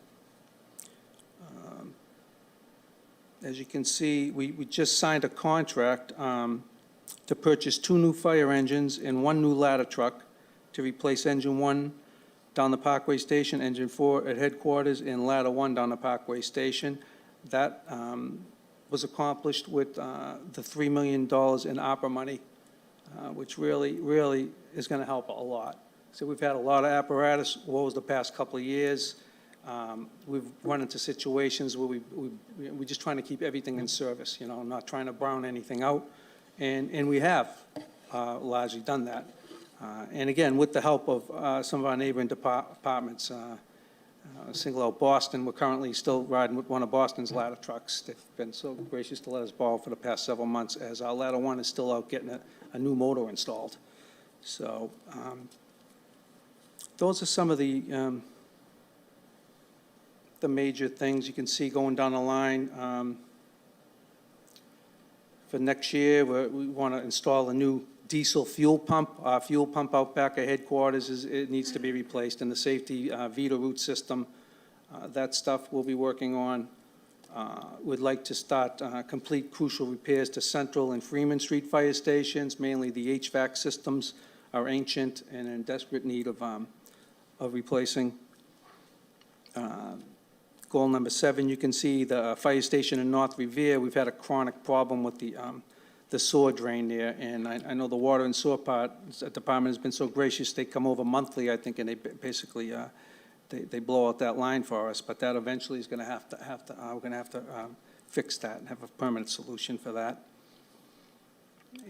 As you can see, we just signed a contract to purchase 2 new fire engines and 1 new ladder truck to replace engine 1 down the Parkway Station, engine 4 at headquarters, and ladder 1 down the Parkway Station. That was accomplished with the $3 million in ARPA money, which really is going to help a lot. So we've had a lot of apparatus woes the past couple of years. We've run into situations where we're just trying to keep everything in service, not trying to brown anything out. And we have largely done that. And again, with the help of some of our neighboring departments, single out Boston, we're currently still riding with one of Boston's ladder trucks. They've been so gracious to let us borrow for the past several months, as our ladder 1 is still out getting a new motor installed. So those are some of the major things you can see going down the line. For next year, we want to install a new diesel fuel pump. Our fuel pump out back at headquarters, it needs to be replaced, and the safety Vita root system, that stuff we'll be working on. We'd like to start complete crucial repairs to Central and Freeman Street fire stations. Mainly the HVAC systems are ancient and in desperate need of replacing. Goal number 7, you can see the fire station in North Revere. We've had a chronic problem with the sewer drain there, and I know the water and sewer department has been so gracious. They come over monthly, I think, and they basically they blow out that line for us, but that eventually is gonna we're gonna have to fix that and have a permanent solution for that.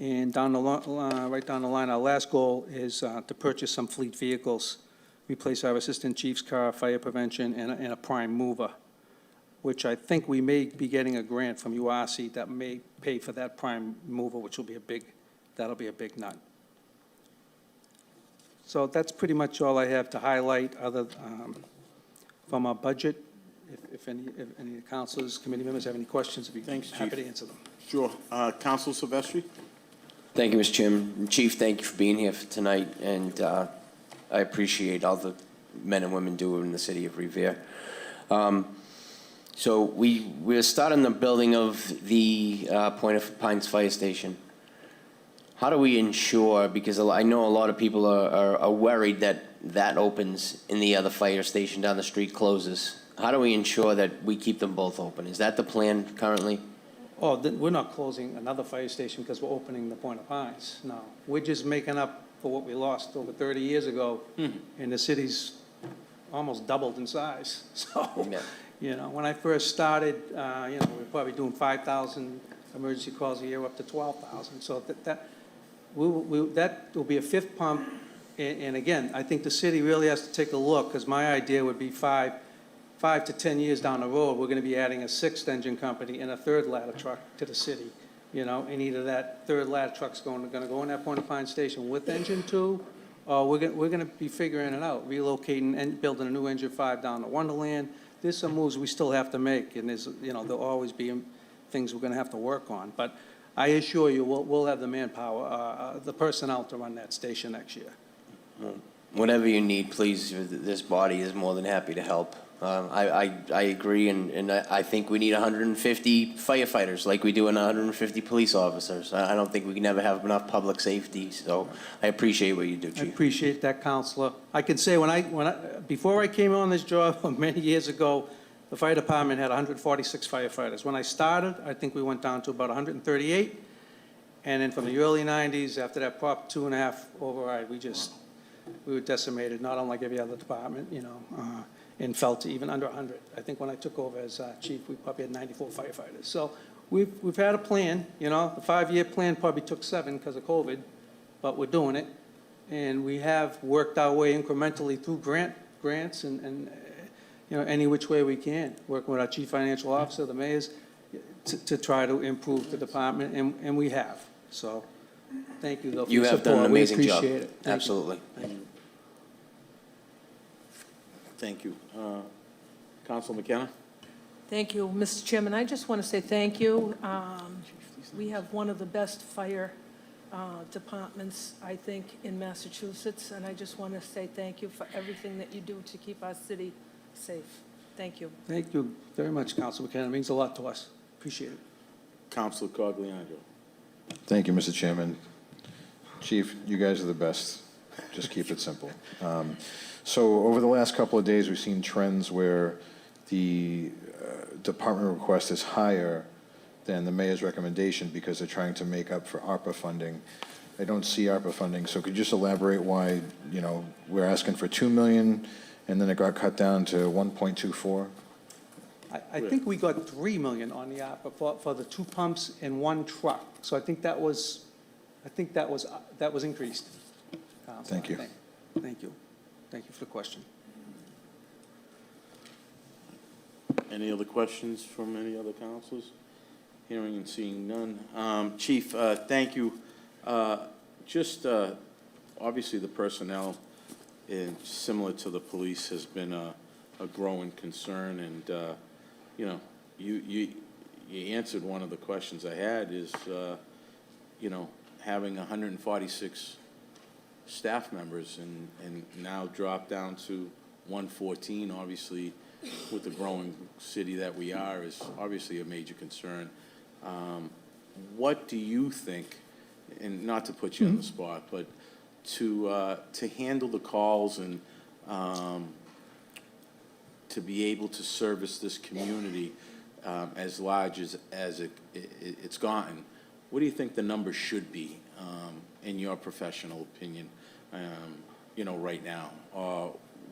And right down the line, our last goal is to purchase some fleet vehicles, replace our assistant chief's car, fire prevention, and a prime mover, which I think we may be getting a grant from URC that may pay for that prime mover, which will be that'll be a big nut. So that's pretty much all I have to highlight from our budget. If any councilors, committee members have any questions, I'd be Thanks, Chief. happy to answer them. Sure. Counsel Silvestri? Thank you, Mr. Chairman. Chief, thank you for being here for tonight, and I appreciate all the men and women do in the city of Revere. So we're starting the building of the Point of Pines Fire Station. How do we ensure, because I know a lot of people are worried that that opens and the other fire station down the street closes. How do we ensure that we keep them both open? Is that the plan currently? Oh, we're not closing another fire station because we're opening the Point of Pines, no. We're just making up for what we lost over 30 years ago, and the city's almost doubled in size. So, Yeah. you know, when I first started, we were probably doing 5,000 emergency calls a year, up to 12,000. So that will be a fifth pump. And again, I think the city really has to take a look, because my idea would be 5 to 10 years down the road, we're going to be adding a sixth engine company and a third ladder truck to the city. And either that third ladder truck's going to go in that Point of Pine station with engine 2, or we're going to be figuring it out, relocating and building a new engine 5 down to Wonderland. There's some moves we still have to make, and there'll always be things we're going to have to work on. But I assure you, we'll have the manpower, the personnel to run that station next year. Whatever you need, please, this body is more than happy to help. I agree, and I think we need 150 firefighters like we do and 150 police officers. I don't think we can ever have enough public safety, so I appreciate what you do, I Chief. appreciate that, Counselor. I can say before I came on this job many years ago, the fire department had 146 firefighters. When I started, I think we went down to about 138. And then from the early 90s, after that Prop 2.5 override, we were decimated, not unlike every other department, and fell to even under 100. I think when I took over as chief, we probably had 94 firefighters. So we've had a plan, the 5-year plan probably took 7 because of COVID, but we're doing it. And we have worked our way incrementally through grants and any which way we can, working with our chief financial officer, the mayors, to try to improve the department, and we have. So thank you, though, for You your have support. done an amazing We job. appreciate it. Thank you. Absolutely. Thank you. Counsel McKenna? Thank you, Mr. Chairman. I just want to say thank you. We have one of the best fire departments, I think, in Massachusetts, and I just want to say thank you for everything that you do to keep our city safe. Thank you. Thank you very much, Councilor McKenna. It means a lot to us. Appreciate it. Counsel Cogliano? Thank you, Mr. Chairman. Chief, you guys are the best. Just keep it simple. So over the last couple of days, we've seen trends where the department request is higher than the mayor's recommendation because they're trying to make up for ARPA funding. I don't see ARPA funding, so could you just elaborate why, we're asking for $2 million and then it got cut down to 1.24? I think we got $3 million on the ARPA for the 2 pumps and 1 truck. So I think that was increased. Thank you. Thank you. Thank you for the question. Any other questions from any other councils? Hearing and seeing none. Chief, thank you. Obviously, the personnel, similar to the police, has been a growing concern, and you answered one of the questions I had is, having 146 staff members and now drop down to 114, obviously, with the growing city that we are, is obviously a major concern. What do you think, and not to put you on the spot, but to handle the calls and to be able to service this community as large as it's gotten, what do you think the number should be, in your professional opinion, right now?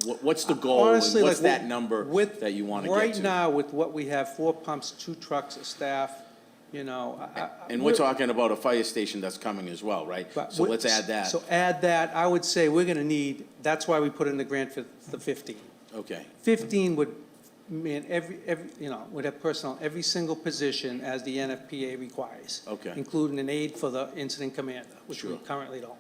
what's the goal, and Honestly, what's like, that number with- that you want to get Right to? now, with what we have, 4 pumps, 2 trucks, a staff, you know. And we're talking about a fire station that's coming as well, right? But So we- let's add that. So add that, I would say we're gonna need, that's why we put in the grant for the 15. Okay, 15 would mean every, you know, would have personnel, every single position as the NFPA requires. Okay. Including an aide for the incident commander, which we Sure. currently don't.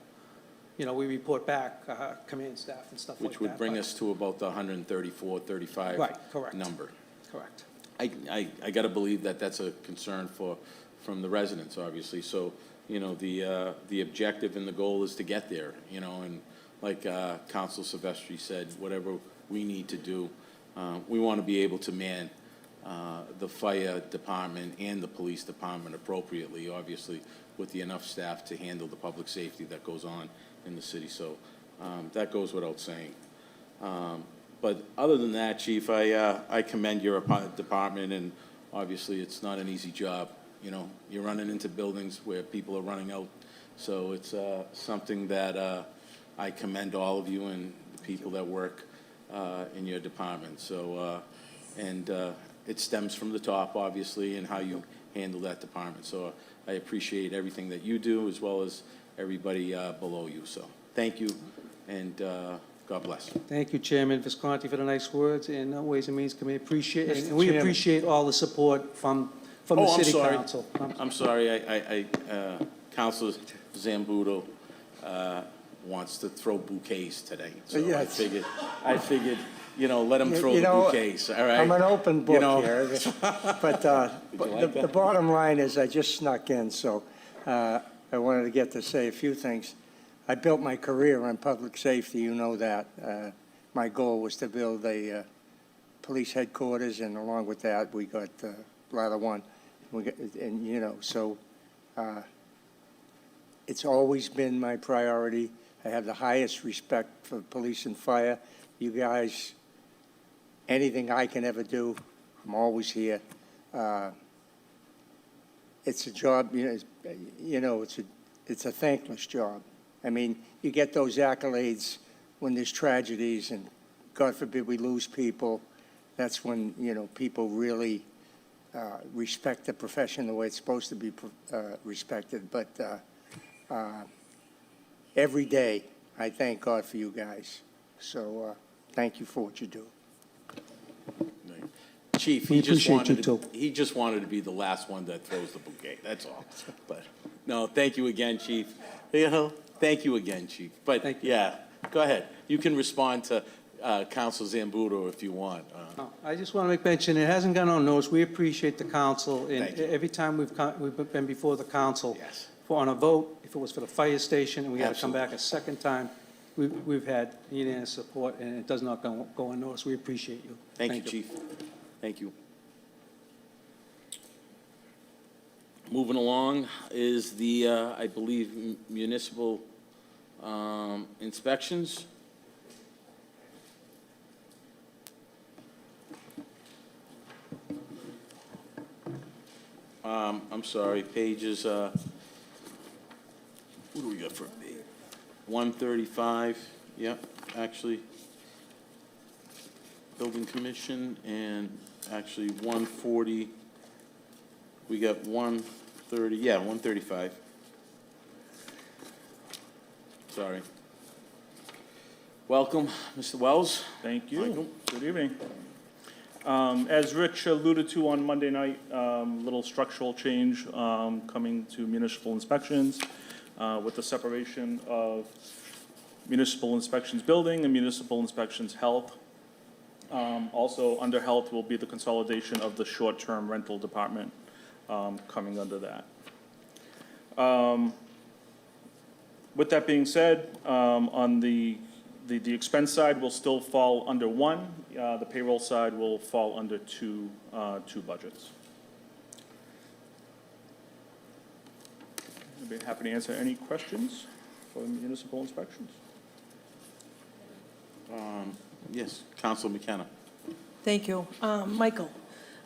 You know, we report back, command staff and stuff like that. which would bring but- us to about the 134, 35 Right, correct. number. Correct. I got to believe that that's a concern from the residents, obviously. So, you know, the objective and the goal is to get there, you know, and like Council Silvestri said, whatever we need to do, we want to be able to man the fire department and the police department appropriately, obviously, with the enough staff to handle the public safety that goes on in the city. So that goes without saying. But other than that, Chief, I commend your department, and obviously, it's not an easy job. You know, you're running into buildings where people are running out, so it's something that I commend all of you and the people that work in your department. So, and it stems from the top, obviously, and how you handle that department. So I appreciate everything that you do, as well as everybody below you. So thank you, and God bless. Thank you, Chairman Visconti, for the nice words, and Ways and Means Committee, appreciate it. Mr. And we Chairman. appreciate all the support from the Oh, I'm city sorry. council. I'm sorry, Councilor Zambudo wants to throw bouquets today. So I Yes. figured, you know, let him throw You the know, bouquets, all right? I'm an open You book know. here, but like the bottom line is I just snuck in, so I wanted to get to say a few things. I built my career on public safety, you know that. My goal was to build a police headquarters, and along with that, we got Ladder One. And, you know, so it's always been my priority. I have the highest respect for police and fire. You guys, anything I can ever do, I'm always here. It's a job, it's a thankless job. I mean, you get those accolades when there's tragedies, and God forbid we lose people. That's when, you know, people really respect the profession the way it's supposed to be respected. But every day, I thank God for you guys. So thank you for what you do. Chief, We appreciate you, too. he just wanted to be the last one that throws the bouquet, that's all. But, no, thank you again, Chief. You know, thank you again, Chief. But, Thank you. yeah, go ahead. You can respond to Council Zambudo if you want. I just want to make mention, it hasn't gone unnoticed. We appreciate the council, and Thank you. every time we've been before the council Yes. on a vote, if it was for the fire station, and we had to come Absolutely. back a second time, we've had unanimous support, and it does not go unnoticed. We appreciate you. Thank you, Chief. Thank you. Moving along is the, I believe, municipal inspections. I'm sorry, pages, what do we got for page? 135, yep, actually. Building Commission, and actually 140, we got 130, yeah, 135. Sorry. Welcome, Mr. Wells. Thank you. Michael. Good evening. As Rich alluded to on Monday night, little structural change coming to municipal inspections with the separation of municipal inspections building and municipal inspections health. Also, under health will be the consolidation of the short-term rental department coming under that. With that being said, on the expense side will still fall under one. The payroll side will fall under two budgets. I'd be happy to answer any questions for municipal inspections. Yes, Council McKenna. Thank you. Michael,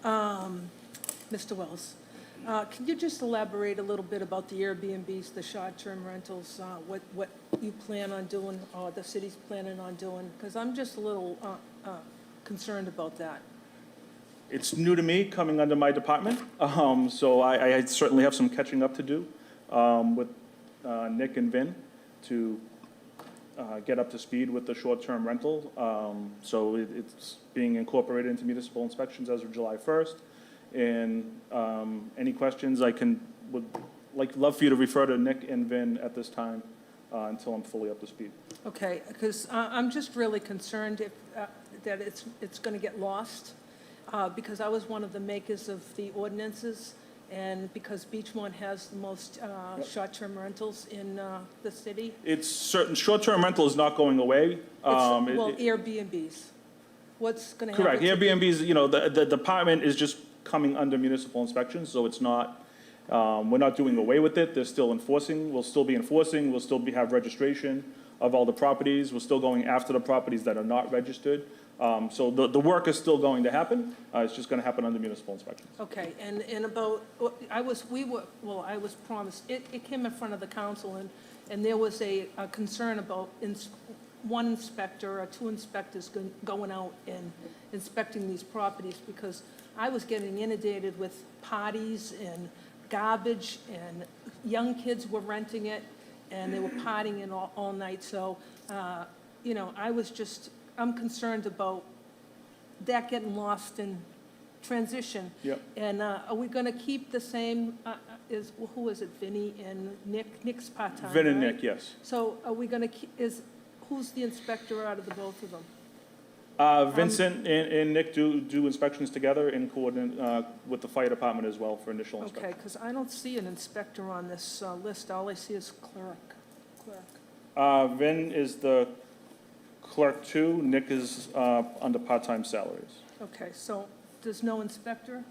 Mr. Wells, Can you just elaborate a little bit about the Airbnbs, the short-term rentals, what you plan on doing, or the city's planning on doing? Because I'm just a little concerned about that. It's new to me, coming under my department, so I certainly have some catching up to do with Nick and Vin to get up to speed with the short-term rental. So it's being incorporated into municipal inspections as of July 1st. And any questions would love for you to refer to Nick and Vin at this time until I'm fully up to speed. Okay, because I'm just really concerned that it's going to get lost, because I was one of the makers of the ordinances, and because Beachmont has the most short-term rentals in the city. It's certain, short-term rental is not going away. Well, Airbnbs. What's going to happen? Correct. Airbnbs, the department is just coming under municipal inspections, so it's not, we're not doing away with it. They're still enforcing. We'll still be enforcing. We'll still have registration of all the properties. We're still going after the properties that are not registered. So the work is still going to happen. It's just going to happen under municipal inspections. Okay, and about, I was promised, it came in front of the council, and there was a concern about one inspector or two inspectors going out and inspecting these properties, because I was getting inundated with parties and garbage, and young kids were renting it, and they were partying in all night. So, I'm concerned about that getting lost in transition. Yep. And are we going to keep the same, who is it, Vinny and Nick? Nick's part-time, Vin and right? Nick, yes. So are we going to keep, who's the inspector out of the both of them? Vincent and Nick do inspections together and coordinate with the fire department as well for initial inspection. Okay, because I don't see an inspector on this list. All I see is clerk. Vin is the clerk too. Nick is under part-time salaries. Okay, so there's no inspector?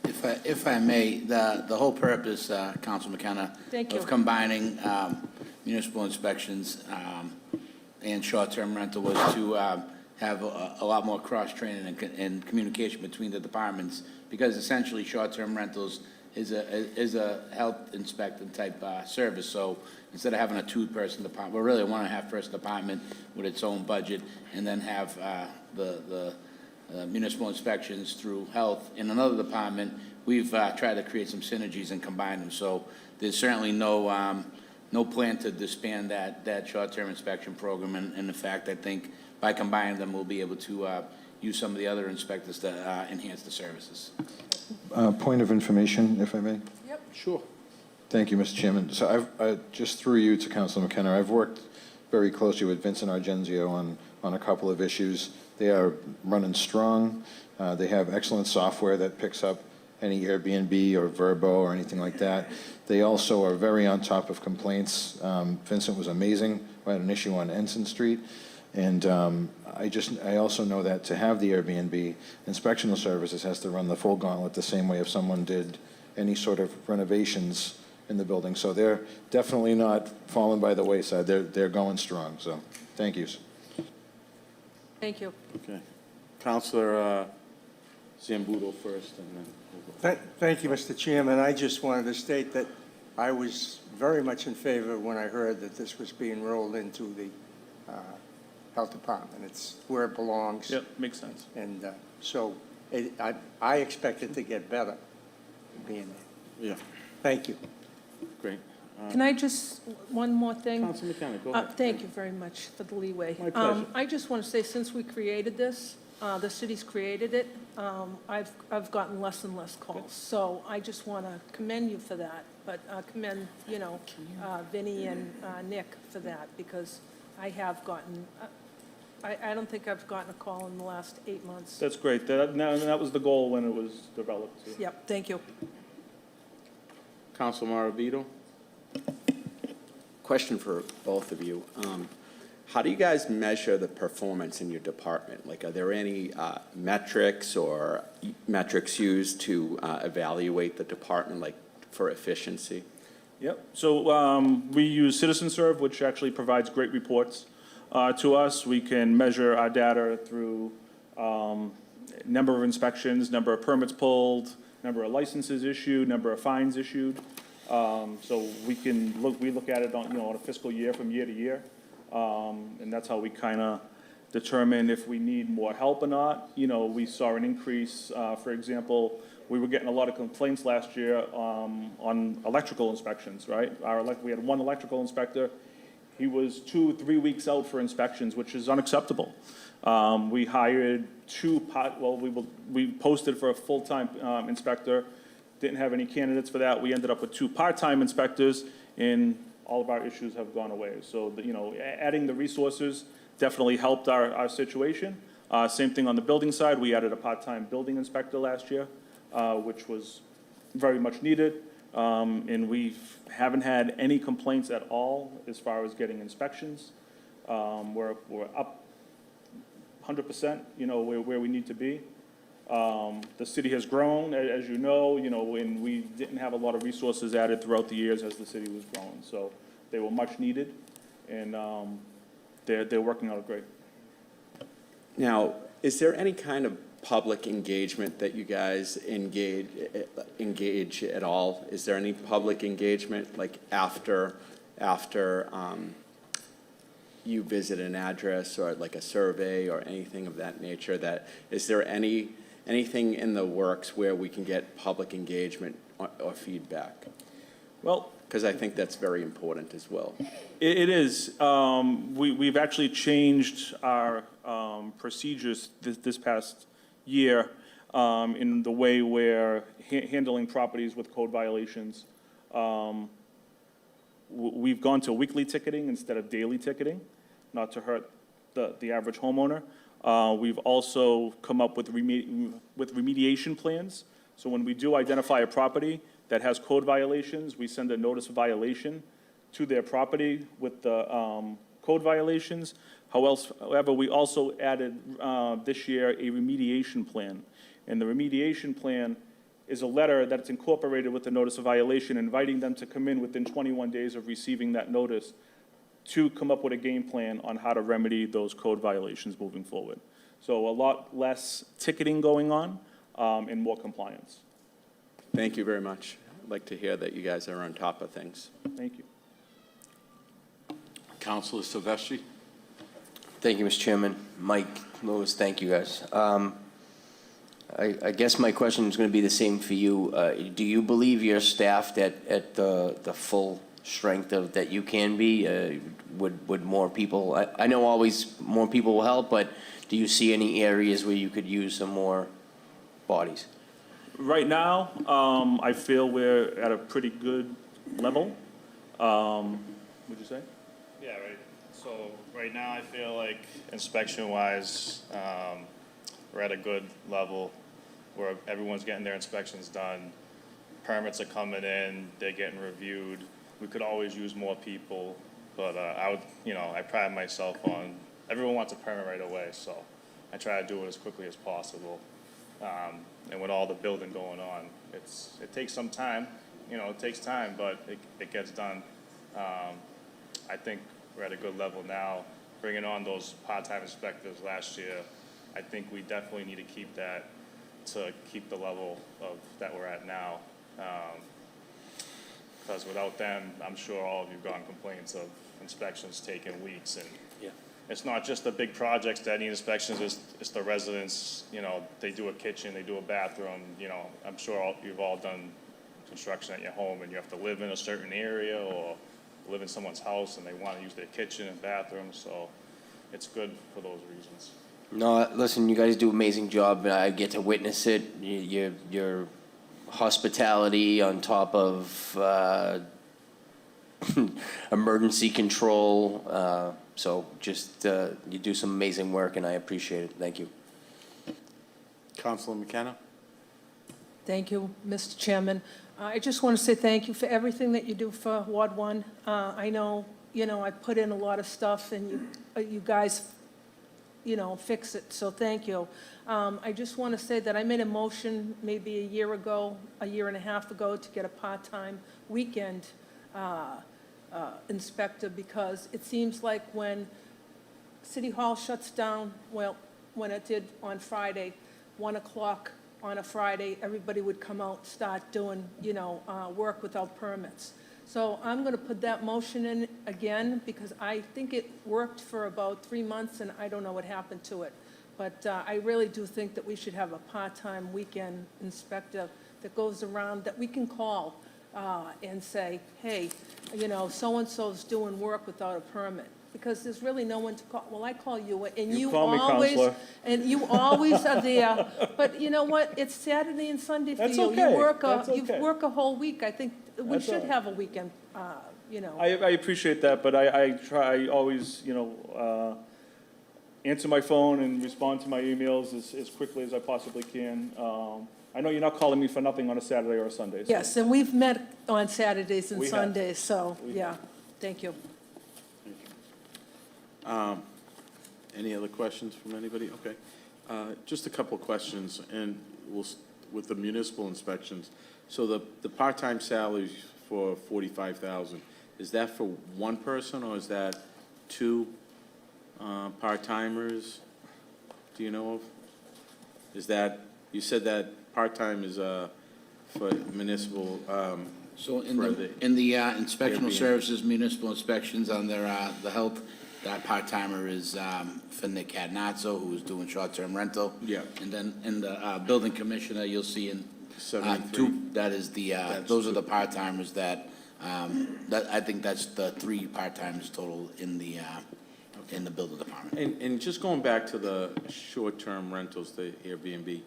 If I may, the whole purpose, Council McKenna, Thank you. of combining municipal inspections and short-term rental was to have a lot more cross-training and communication between the departments, because essentially short-term rentals is a health inspector type service. So instead of having a two-person department, we're really a 1.5-person department with its own budget, and then have the municipal inspections through health in another department. We've tried to create some synergies and combine them. So there's certainly no plan to disband that short-term inspection program. And in fact, I think by combining them, we'll be able to use some of the other inspectors to enhance the services. Point of information, if I may? Yep. Sure. Thank you, Mr. Chairman. So just through you to Councilor McKenna, I've worked very closely with Vincent Argenzio on a couple of issues. They are running strong. They have excellent software that picks up any Airbnb or Vrbo or anything like that. They also are very on top of complaints. Vincent was amazing. We had an issue on Ensign Street. And I also know that to have the Airbnb, inspectional services has to run the full gauntlet the same way if someone did any sort of renovations in the building. So they're definitely not falling by the wayside. They're going strong. So thank you. Thank you. Okay. Counselor Zambudo first, and then we'll go. Thank you, Mr. Chairman. I just wanted to state that I was very much in favor when I heard that this was being rolled into the Health Department. It's where it belongs. Yep, makes sense. And so I expect it to get better being there. Yeah, Thank you. great. Can I just, one more thing? Councilor McKenna, go ahead. Thank you very much for the leeway. My pleasure. I just want to say, since we created this, the city's created it, I've gotten less and less calls. So I just want to commend you for that, but commend, Vinny and Nick for that, because I have gotten, I don't think I've gotten a call in the last 8 months. That's great. That was the goal when it was developed. Too. Yep, thank you. Councilor Maravito? Question for both of you. How do you guys measure the performance in your department? Like, are there any metrics or metrics used to evaluate the department, like for efficiency? Yep. So we use CitizenServe, which actually provides great reports to us. We can measure our data through number of inspections, number of permits pulled, number of licenses issued, number of fines issued. So we look at it on, on a fiscal year from year to year. And that's how we kind of determine if we need more help or not. We saw an increase, for example, we were getting a lot of complaints last year on electrical inspections, right? We had one electrical inspector. He was 2-3 weeks out for inspections, which is unacceptable. We hired we posted for a full-time inspector, didn't have any candidates for that. We ended up with 2 part-time inspectors, and all of our issues have gone away. So, adding the resources definitely helped our situation. Same thing on the building side. We added a part-time building inspector last year, which was very much needed. And we haven't had any complaints at all as far as getting inspections. We're up 100%, where we need to be. The city has grown, as you know, and we didn't have a lot of resources added throughout the years as the city was growing. So they were much needed, and they're working out great. Now, is there any kind of public engagement that you guys engage at all? Is there any public engagement, like after you visit an address, or like a survey or anything of that nature? Is there anything in the works where we can get public engagement or feedback? Well, because I think that's very important as well. It is. We've actually changed our procedures this past year in the way we're handling properties with code violations. We've gone to weekly ticketing instead of daily ticketing, not to hurt the average homeowner. We've also come up with remediation plans. So when we do identify a property that has code violations, we send a notice of violation to their property with the code violations. However, we also added this year a remediation plan. And the remediation plan is a letter that's incorporated with the notice of violation, inviting them to come in within 21 days of receiving that notice to come up with a game plan on how to remedy those code violations moving forward. So a lot less ticketing going on and more compliance. Thank you very much. I'd like to hear that you guys are on top of things. Thank you. Councilor Silvestri? Thank you, Mr. Chairman. Mike, Louis, thank you, guys. I guess my question is going to be the same for you. Do you believe you're staffed at the full strength that you can be? Would more people, I know always more people will help, but do you see any areas where you could use some more bodies? Right now, I feel we're at a pretty good level. Would you say? Yeah, right. So right now I feel like inspection-wise, we're at a good level where everyone's getting their inspections done. Permits are coming in, they're getting reviewed. We could always use more people, but I pride myself on, everyone wants a permit right away, so I try to do it as quickly as possible. And with all the building going on, it takes some time, it takes time, but it gets done. I think we're at a good level now. Bringing on those part-time inspectors last year, I think we definitely need to keep that to keep the level of that we're at now. Because without them, I'm sure all of you've gotten complaints of inspections taking weeks, and it's not just the big projects that need inspections, it's the residents, they do a kitchen, they do a bathroom, I'm sure you've all done construction at your home and you have to live in a certain area or live in someone's house and they want to use their kitchen and bathroom, so it's good for those reasons. No, listen, you guys do an amazing job. I get to witness it. Your hospitality on top of emergency control. So just, you do some amazing work, and I appreciate it. Thank you. Councilor McKenna? Thank you, Mr. Chairman. I just want to say thank you for everything that you do for Ward 1. I know, I put in a lot of stuff, and you guys, fix it, so thank you. I just want to say that I made a motion maybe a year and a half ago, to get a part-time weekend inspector, because it seems like when City Hall shuts down, well, when it did on Friday, 1 o'clock on a Friday, everybody would come out, start doing, work without permits. So I'm going to put that motion in again, because I think it worked for about 3 months, and I don't know what happened to it. But I really do think that we should have a part-time weekend inspector that goes around, that we can call and say, hey, so-and-so's doing work without a permit, because there's really no one to call. Well, I call you, and You you call me, always, Counselor. and you always are there. But you know what? It's Saturday and Sunday for That's you. okay. You work That's you okay. work a whole week. I think we That's all should right. have a weekend, I appreciate that, but I always, answer my phone and respond to my emails as quickly as I possibly can. I know you're not calling me for nothing on a Saturday or a Sunday. So. Yes, and we've met on Saturdays and We have. Sundays, so, We yeah, thank you. Any other questions from anybody? Okay. Just a couple of questions, and with the municipal inspections. So the part-time salaries for 45,000, is that for one person, or is that two part-timers? Do you know of? Is that, you said that part-time is for municipal, So in for the inspectional Airbnb. services, municipal inspections under the health, that part-timer is for Nick Cadnazzo, who is doing short-term rental. Yeah. And then in the building commissioner, you'll see in 73. that is those are the part-timers that I think that's the 3 part-timers total in the building department. And just going back to the short-term rentals, the Airbnb,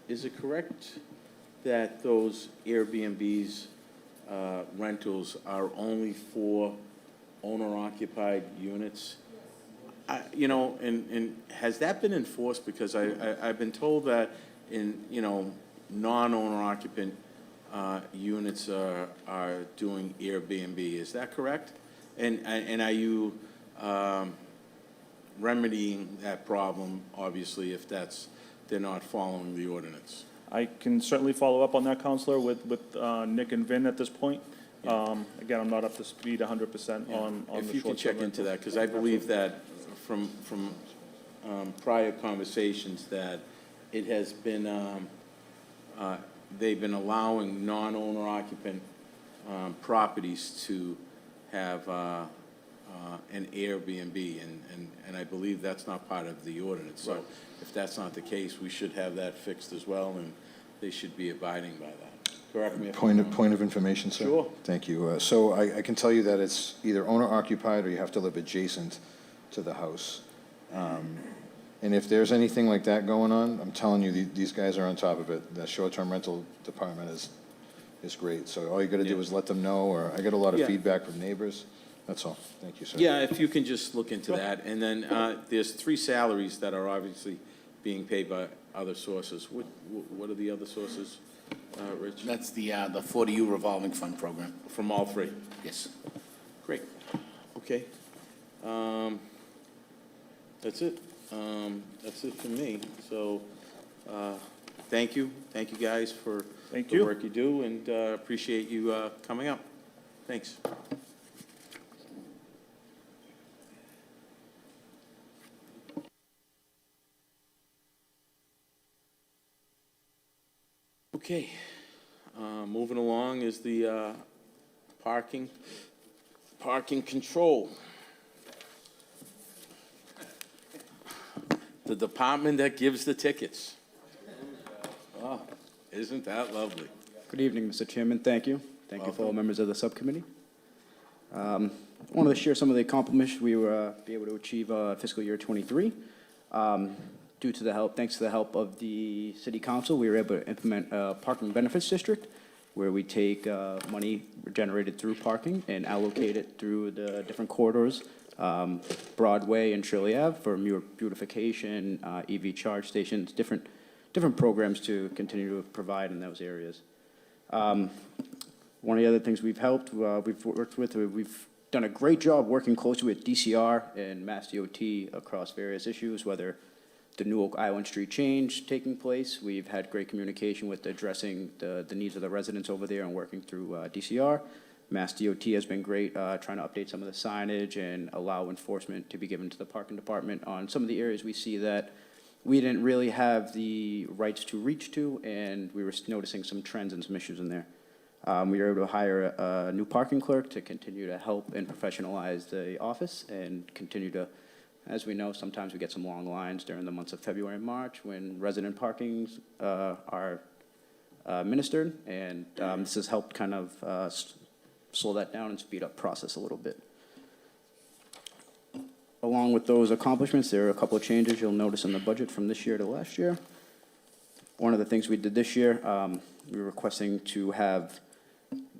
is it correct that those Airbnbs, rentals are only for owner-occupied units? And has that been enforced? Because I've been told that non-owner occupant units are doing Airbnb. Is that correct? And are you remedying that problem, obviously, if they're not following the ordinance? I can certainly follow up on that, Counselor, with Nick and Vin at this point. Again, I'm not up to speed 100% on the short-term If you can check into rentals. that, because I believe that from prior conversations that it has been, they've been allowing non-owner occupant properties to have an Airbnb, and I believe that's not part of the ordinance. So if that's not the case, we should have that fixed as well, and they should be abiding by that. Correct me if I'm wrong. Point of information, sir? Sure. Thank you. So I can tell you that it's either owner occupied or you have to live adjacent to the house. And if there's anything like that going on, I'm telling you, these guys are on top of it. The short-term rental department is great. So all you gotta do is let them know, or I get a lot of Yeah. feedback from neighbors. That's all. Thank you, sir. Yeah, if you can just look into that. And then there's 3 salaries that are obviously being paid by other sources. What are the other sources, Rich? That's the 40U revolving fund program. From all 3? Yes. Great. Okay. That's it. That's it for me. So, thank you. Thank you, guys, for Thank the you. work you do, and appreciate you coming up. Thanks. Okay, moving along is the parking control. The department that gives the tickets. Oh, isn't that lovely? Good evening, Mr. Chairman. Thank you. Thank you for all members of the subcommittee. I wanted to share some of the accomplishments we were able to achieve fiscal year '23. Thanks to the help of the City Council, we were able to implement a parking benefits district where we take money generated through parking and allocate it through the different corridors, Broadway and Shirley Ave, for beautification, EV charge stations, different programs to continue to provide in those areas. One of the other things we've worked with, we've done a great job working closely with DCR and Mass DOT across various issues, whether the New Oak Island Street change taking place. We've had great communication with addressing the needs of the residents over there and working through DCR. Mass DOT has been great, trying to update some of the signage and allow enforcement to be given to the parking department on some of the areas we see that we didn't really have the rights to reach to, and we were noticing some trends and some issues in there. We were able to hire a new parking clerk to continue to help and professionalize the office and continue to, as we know, sometimes we get some long lines during the months of February and March when resident parkings are administered, and this has helped kind of slow that down and speed up process a little bit. Along with those accomplishments, there are a couple of changes you'll notice in the budget from this year to last year. One of the things we did this year, we were requesting to have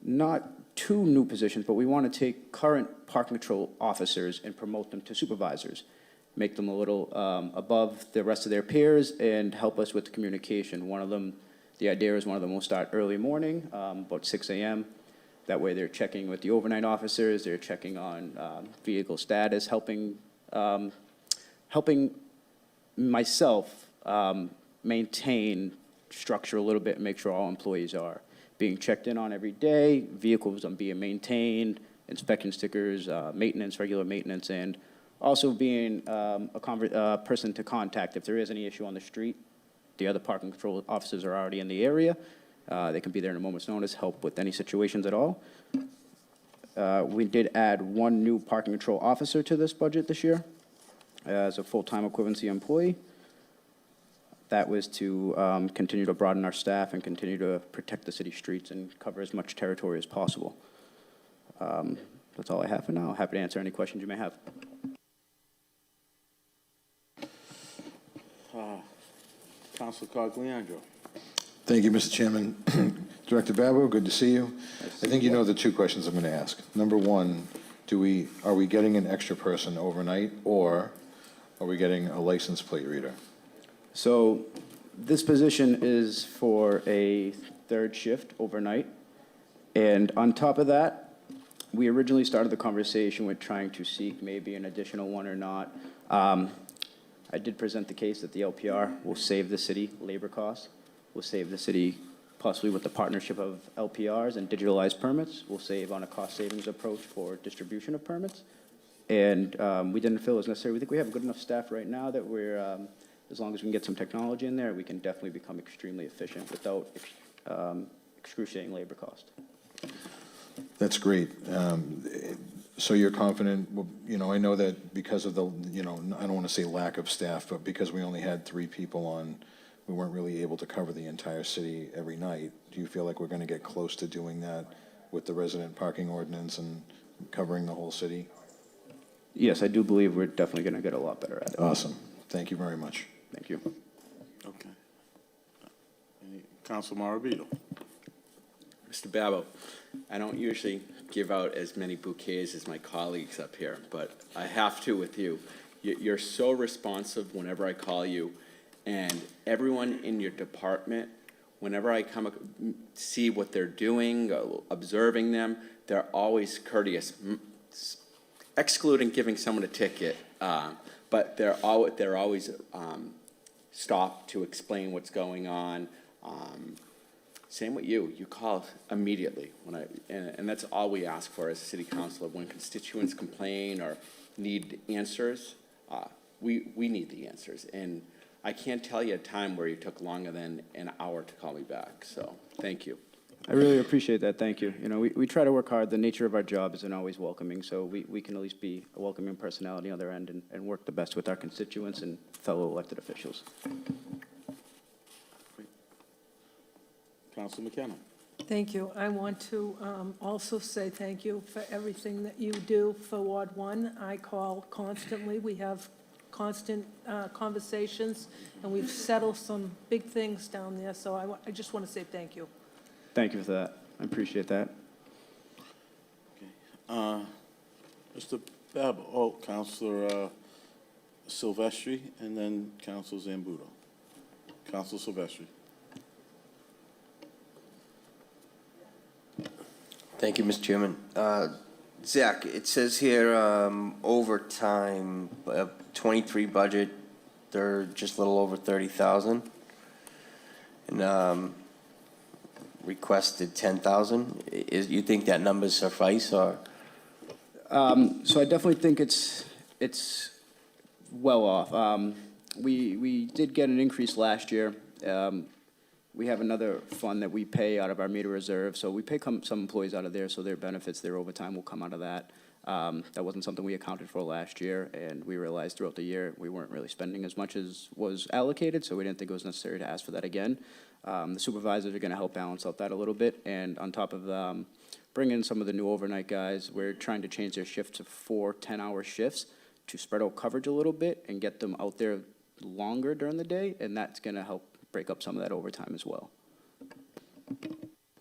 not 2 new positions, but we want to take current parking control officers and promote them to supervisors, make them a little above the rest of their peers and help us with the communication. One of them, the idea is one of them will start early morning, about 6 a.m. That way they're checking with the overnight officers, they're checking on vehicle status, helping myself maintain structure a little bit and make sure all employees are being checked in on every day, vehicles are being maintained, inspection stickers, maintenance, regular maintenance, and also being a person to contact if there is any issue on the street. The other parking control officers are already in the area. They can be there in a moment's notice, help with any situations at all. We did add 1 new parking control officer to this budget this year as a full-time equivalency employee. That was to continue to broaden our staff and continue to protect the city streets and cover as much territory as possible. That's all I have for now. Happy to answer any questions you may have. Councilor Cogliandro. Thank you, Mr. Chairman. Director Babo, good to see you. I think you know the 2 questions I'm going to ask. Number 1, are we getting an extra person overnight, or are we getting a license plate reader? So this position is for a 3rd shift overnight. And on top of that, we originally started the conversation with trying to seek maybe an additional 1 or not. I did present the case that the LPR will save the city labor costs, will save the city possibly with the partnership of LPRs and digitalized permits, will save on a cost savings approach for distribution of permits. And we didn't feel it was necessary. We think we have good enough staff right now that we're, as long as we can get some technology in there, we can definitely become extremely efficient without excruciating labor cost. That's great. So you're confident, well, I know that because of the, I don't want to say lack of staff, but because we only had 3 people on, we weren't really able to cover the entire city every night. Do you feel like we're going to get close to doing that with the resident parking ordinance and covering the whole city? Yes, I do believe we're definitely going to get a lot better at it. Awesome. Thank you very much. Thank you. Okay. Councilor Maravito. Mr. Babo, I don't usually give out as many bouquets as my colleagues up here, but I have to with you. You're so responsive whenever I call you, and everyone in your department, whenever I come see what they're doing, observing them, they're always courteous, excluding giving someone a ticket, but they're always stop to explain what's going on. Same with you. You call immediately and that's all we ask for as a city councilor. When constituents complain or need answers, we need the answers. And I can't tell you a time where you took longer than an hour to call me back. So thank you. I really appreciate that. Thank you. We try to work hard. The nature of our job isn't always welcoming, so we can at least be a welcoming personality on the other end and work the best with our constituents and fellow elected officials. Councilor McKenna. Thank you. I want to also say thank you for everything that you do for Ward 1. I call constantly. We have constant conversations, and we've settled some big things down there, so I just want to say thank you. Thank you for that. I appreciate that. Okay. Mr. Babo, Councilor Silvestri, and then Councilor Zambudo. Councilor Silvestri. Thank you, Mr. Chairman. Zach, it says here overtime, 23 budget, they're just a little over 30,000. And requested 10,000. You think that number suffice, or? So I definitely think it's well off. We did get an increase last year. We have another fund that we pay out of our meter reserve, so we pay some employees out of there, so their benefits, their overtime will come out of that. That wasn't something we accounted for last year, and we realized throughout the year we weren't really spending as much as was allocated, so we didn't think it was necessary to ask for that again. The supervisors are gonna help balance out that a little bit, and on top of bringing in some of the new overnight guys, we're trying to change their shift to 4 10-hour shifts to spread out coverage a little bit and get them out there longer during the day, and that's gonna help break up some of that overtime as well.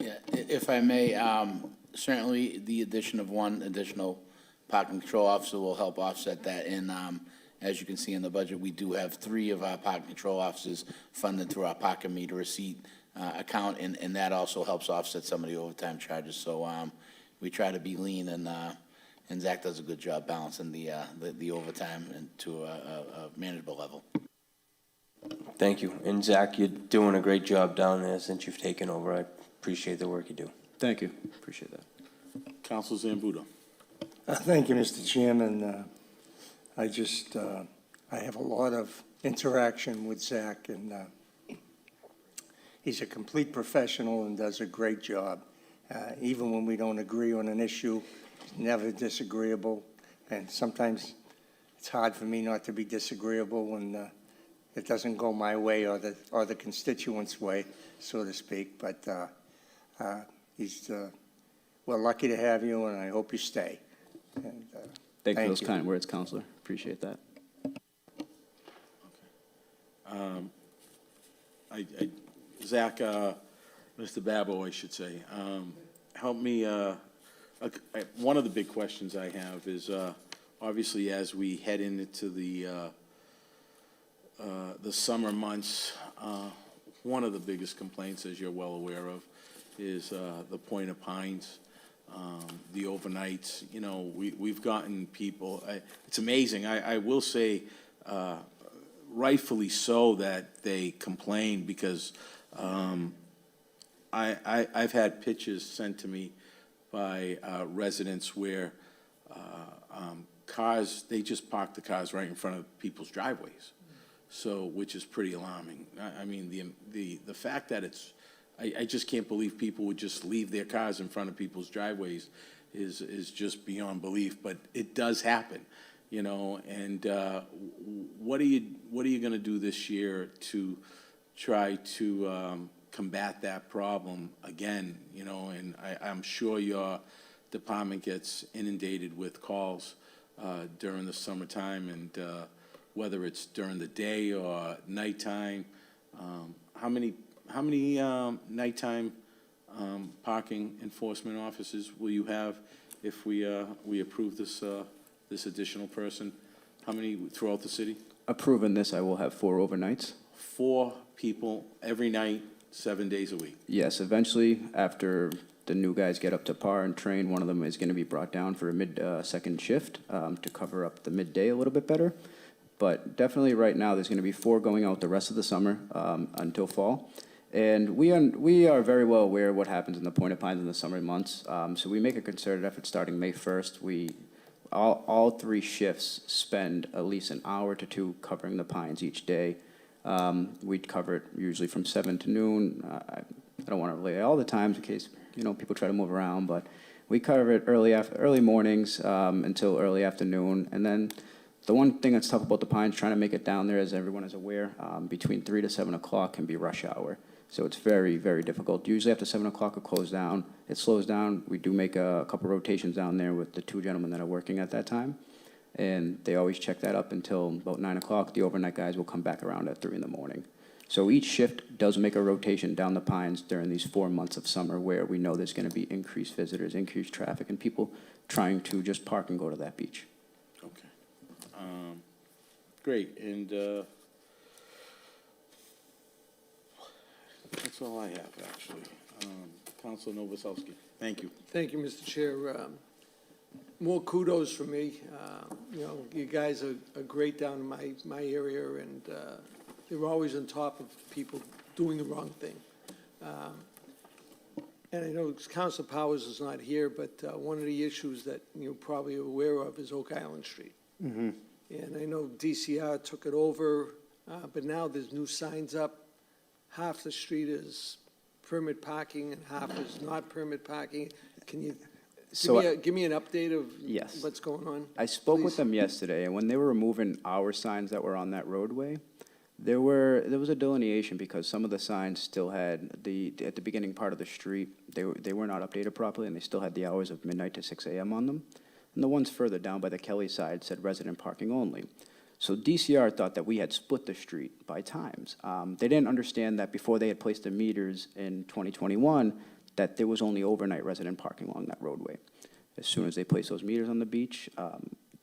Yeah, if I may, certainly the addition of one additional parking control officer will help offset that. And as you can see in the budget, we do have 3 of our parking control officers funded through our parking meter receipt account, and that also helps offset some of the overtime charges. So we try to be lean, and Zach does a good job balancing the overtime into a manageable level. Thank you. And Zach, you're doing a great job down there since you've taken over. I appreciate the work you do. Thank you, appreciate that. Council Zambudo. Thank you, Mr. Chairman. I have a lot of interaction with Zach, and he's a complete professional and does a great job. Even when we don't agree on an issue, he's never disagreeable, and sometimes it's hard for me not to be disagreeable when it doesn't go my way or the constituents' way, so to speak. But we're lucky to have you, and I hope you stay. And, Thank you for those you. kind words, Counselor. Appreciate that. Zach, Mr. Babbo, I should say, help me, one of the big questions I have is, obviously, as we head into the summer months, one of the biggest complaints, as you're well aware of, is the Point of Pines, the overnights. You know, we've gotten people, it's amazing. I will say, rightfully so, that they complain, because I've had pictures sent to me by residents where cars, they just park the cars right in front of people's driveways. So, which is pretty alarming. I mean, the fact that I just can't believe people would just leave their cars in front of people's driveways is just beyond belief, but it does happen, you know. And what are you gonna do this year to try to combat that problem again, you know? And I'm sure your department gets inundated with calls during the summertime, and whether it's during the day or nighttime. How many nighttime parking enforcement officers will you have if we approve this additional person? How many throughout the city? Approving this, I will have 4 overnights. 4 people every night, 7 days a week. Yes, eventually, after the new guys get up to par and train, one of them is going to be brought down for a second shift to cover up the midday a little bit better. But definitely right now, there's going to be 4 going out the rest of the summer until fall. And we are very well aware of what happens in the Point of Pines in the summer months. So we make a concerted effort starting May 1st. All 3 shifts spend at least an hour to 2 covering the pines each day. We cover it usually from 7 to noon. I don't want to relay all the times in case, you know, people try to move around, but we cover it early mornings until early afternoon. And then the one thing that's tough about the pines, trying to make it down there, as everyone is aware, between 3 to 7 o'clock can be rush hour. So it's very, very difficult. Usually after 7 o'clock, it closes down. It slows down. We do make a couple rotations down there with the 2 gentlemen that are working at that time. And they always check that up until about 9 o'clock. The overnight guys will come back around at 3 in the morning. So each shift does make a rotation down the pines during these 4 months of summer where we know there's going to be increased visitors, increased traffic, and people trying to just park and go to that beach. Okay. Great, and that's all I have, actually. Councilor Novoselsky, thank you. Thank you, Mr. Chair. More kudos for me. You know, you guys are great down in my area, and you're always on top of people doing the wrong thing. And I know Council Powers is not here, but one of the issues that you're probably aware of is Oak Island Street. And I know DCR took it over, but now there's new signs up. Half the street is permit parking and half is not permit parking. Can you give me an update of Yes. what's going on? I spoke with please? them yesterday, and when they were removing our signs that were on that roadway, there was a delineation because some of the signs still had at the beginning part of the street, they were not updated properly, and they still had the hours of midnight to 6 a.m. on them. And the ones further down by the Kelly side said resident parking only. So DCR thought that we had split the street by times. They didn't understand that before they had placed the meters in 2021, that there was only overnight resident parking along that roadway. As soon as they placed those meters on the beach,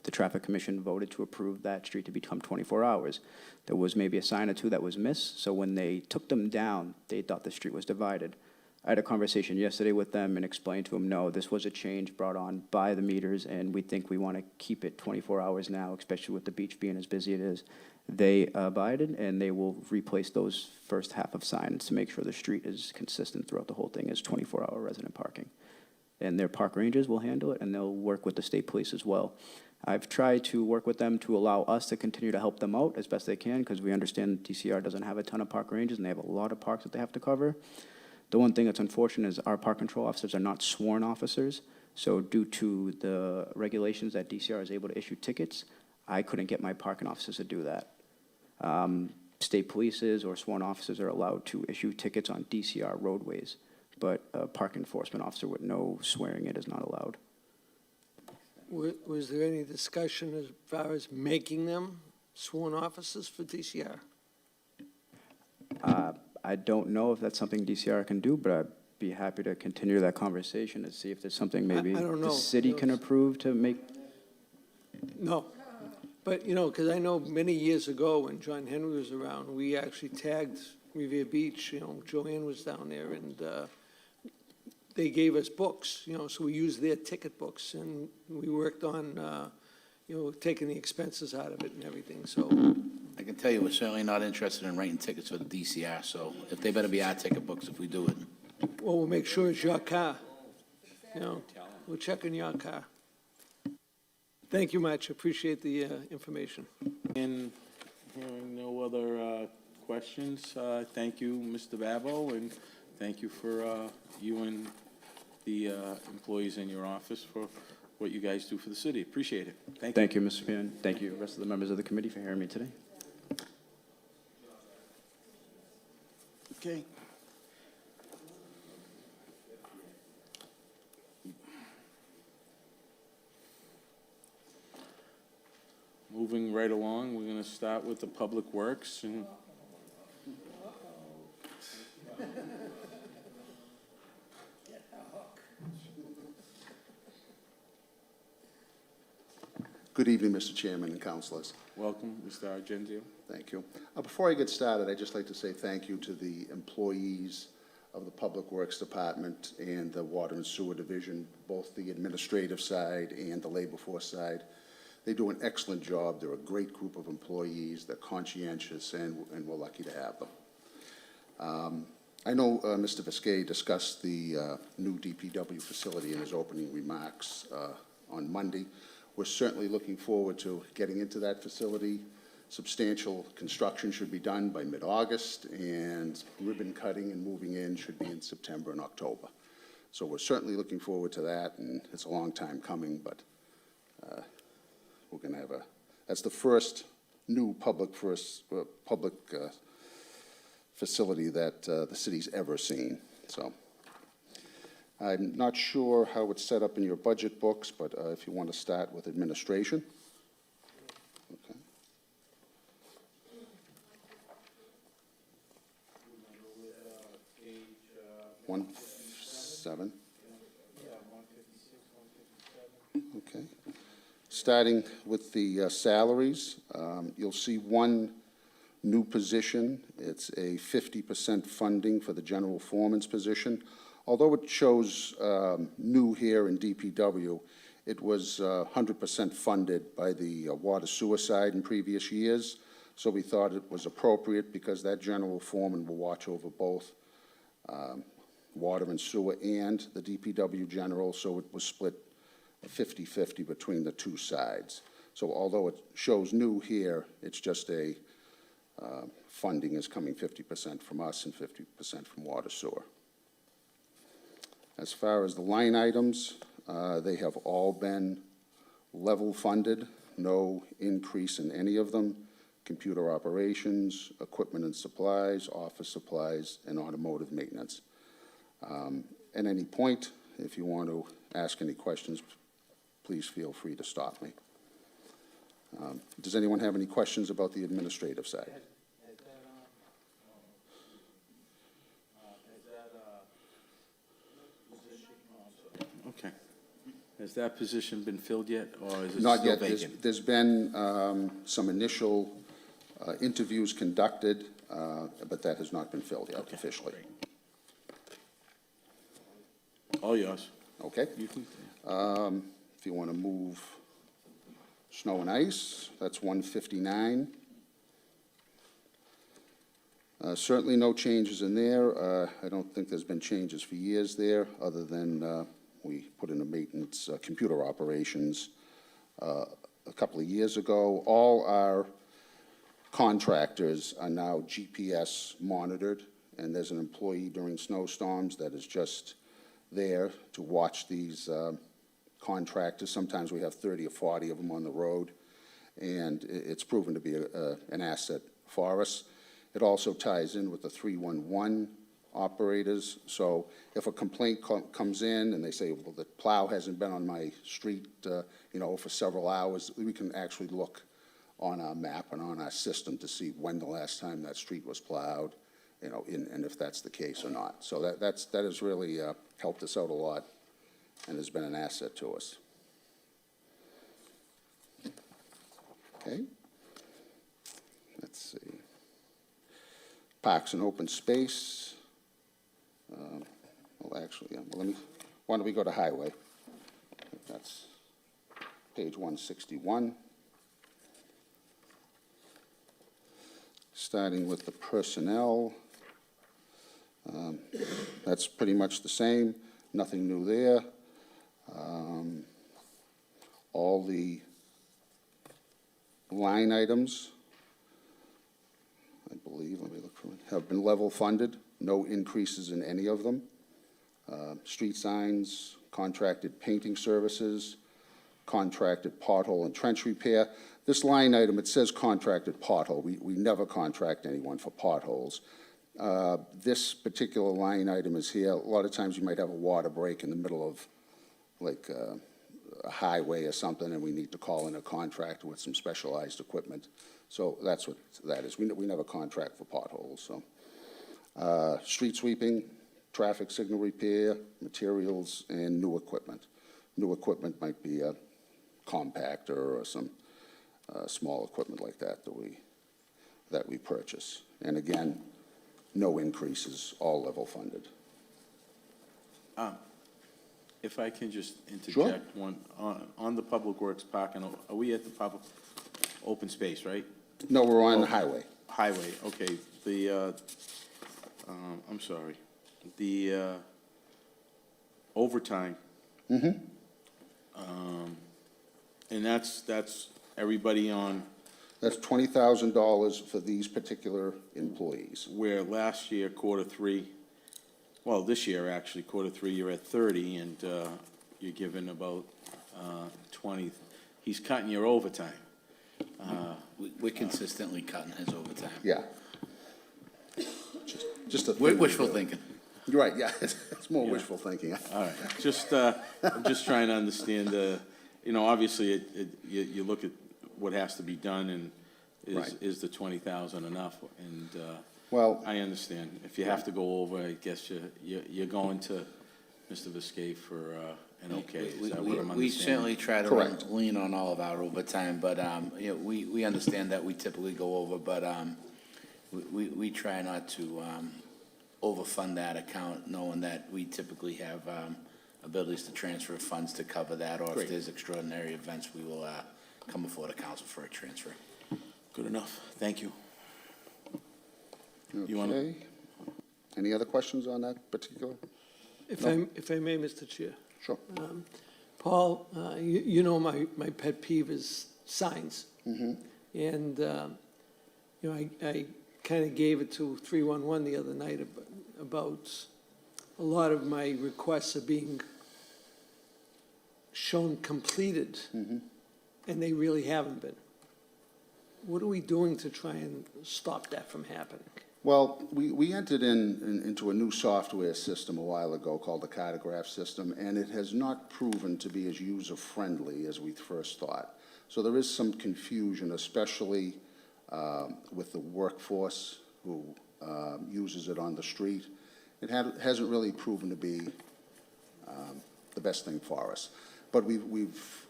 the Traffic Commission voted to approve that street to become 24 hours. There was maybe a sign or two that was missed, so when they took them down, they thought the street was divided. I had a conversation yesterday with them and explained to them, no, this was a change brought on by the meters, and we think we want to keep it 24 hours now, especially with the beach being as busy it is. They abided, and they will replace those first half of signs to make sure the street is consistent throughout the whole thing as 24-hour resident parking. And their park rangers will handle it, and they'll work with the state police as well. I've tried to work with them to allow us to continue to help them out as best they can, because we understand DCR doesn't have a ton of park rangers, and they have a lot of parks that they have to cover. The one thing that's unfortunate is our park control officers are not sworn officers, so due to the regulations that DCR is able to issue tickets, I couldn't get my parking officers to do that. State polices or sworn officers are allowed to issue tickets on DCR roadways, but a park enforcement officer with no swearing it is not allowed. Was there any discussion as far as making them sworn officers for DCR? I don't know if that's something DCR can do, but I'd be happy to continue that conversation and see if there's something maybe I don't know. the city can approve to make. No, but, because I know many years ago when John Henry was around, we actually tagged Revere Beach, Joanne was down there, and they gave us books, so we used their ticket books, and we worked on, taking the expenses out of it and everything, so. I can tell you, we're certainly not interested in writing tickets for the DCR, so if they better be our ticket books if we do it. Well, we'll make sure it's your car, we'll check in your car. Thank you much, appreciate the information. And hearing no other questions, thank you, Mr. Babo, and thank you for you and the employees in your office for what you guys do for the city. Appreciate it. Thank you. Thank you, Mr. Pan. Thank you, rest of the members of the committee, for hearing me today. Okay. Moving right along, we're going to start with the Public Works and Good evening, Mr. Chairman and councilors. welcome, Mr. Argenzio. Thank you. Before I get started, I'd just like to say thank you to the employees of the Public Works Department and the Water and Sewer Division, both the administrative side and the labor force side. They do an excellent job. They're a great group of employees. They're conscientious, and we're lucky to have them. I know Mr. Viskey discussed the new DPW facility in his opening remarks on Monday. We're certainly looking forward to getting into that facility. Substantial construction should be done by mid-August, and ribbon cutting and moving in should be in September and October. So we're certainly looking forward to that, and it's a long time coming, but we're going to have that's the first new public facility that the city's ever seen. So I'm not sure how it's set up in your budget books, but if you want to start with administration. Okay. Page 17. Okay. Starting with the salaries, you'll see one new position. It's a 50% funding for the general foreman's position. Although it shows new here in DPW, it was 100% funded by the water sewer side in previous years. So we thought it was appropriate because that general foreman will watch over both water and sewer and the DPW general, so it was split 50-50 between the two sides. So although it shows new here, it's just funding is coming 50% from us and 50% from water sewer. As far as the line items, they have all been level funded, no increase in any of them. Computer operations, equipment and supplies, office supplies, and automotive maintenance. At any point, if you want to ask any questions, please feel free to stop me. Does anyone have any questions about the administrative side? Okay. Has that position been filled yet, or is it Not still yet. vacant? There's been some initial interviews conducted, but that has not been filled yet Okay, officially. All yours. Okay? You can, If you want to move snow and ice, that's 159. Certainly no changes in there. I don't think there's been changes for years there, other than we put in a maintenance computer operations a couple of years ago. All our contractors are now GPS monitored, and there's an employee during snowstorms that is just there to watch these contractors. Sometimes we have 30 or 40 of them on the road, and it's proven to be an asset for us. It also ties in with the 311 operators. So if a complaint comes in and they say, well, the plow hasn't been on my street, for several hours, we can actually look on our map and on our system to see when the last time that street was plowed, and if that's the case or not. So that has really helped us out a lot and has been an asset to us. Okay. Let's see. Parks and open space. Why don't we go to highway? That's page 161. Starting with the personnel. That's pretty much the same, nothing new there. All the line items, I believe, let me look for it, have been level funded, no increases in any of them. Street signs, contracted painting services, contracted pothole and trench repair. This line item, it says contracted pothole. We never contract anyone for potholes. This particular line item is here. A lot of times you might have a water break in the middle of like a highway or something, and we need to call in a contractor with some specialized equipment. So that's what that is. We never contract for potholes. So street sweeping, traffic signal repair, materials, and new equipment. New equipment might be a compactor or some small equipment like that that we purchase. And again, no increases, all level funded. If I can just interject one, on the Public Works parking, are we at the public, open space, right? No, we're on the highway. Highway, okay. I'm sorry. The overtime. Mm-hmm. And that's everybody on, That's $20,000 for these particular employees. where last year, Q3, well, this year, actually, Q3, you're at 30, and you're giving about 20. He's cutting your overtime. We're consistently cutting his overtime. Yeah. Just a Wishful thinking. You're right, yeah, it's more wishful thinking. All right, I'm just trying to understand, obviously, you look at what has to be done, and Right. is the 20,000 enough? And Well, I understand. If you have to go over, I guess you're going to Mr. Viscay for an okay. Is that what I'm We understanding? certainly try to Correct. lean on all of our overtime, but, we understand that we typically go over, but we try not to overfund that account, knowing that we typically have abilities to transfer funds to cover that, or if Great. there's extraordinary events, we will come before the council for a transfer. Good enough. Thank you. You wanna- okay. Any other questions on that particular? If I may, Mr. Chair. Sure. Paul, you know my pet peeve is signs. Mm-hmm. And, you know, I kind of gave it to 311 the other night about a lot of my requests are being shown completed, Mm-hmm. and they really haven't been. What are we doing to try and stop that from happening? Well, we entered into a new software system a while ago called the cartograph system, and it has not proven to be as user-friendly as we first thought. So there is some confusion, especially with the workforce who uses it on the street. It hasn't really proven to be the best thing for us. But we've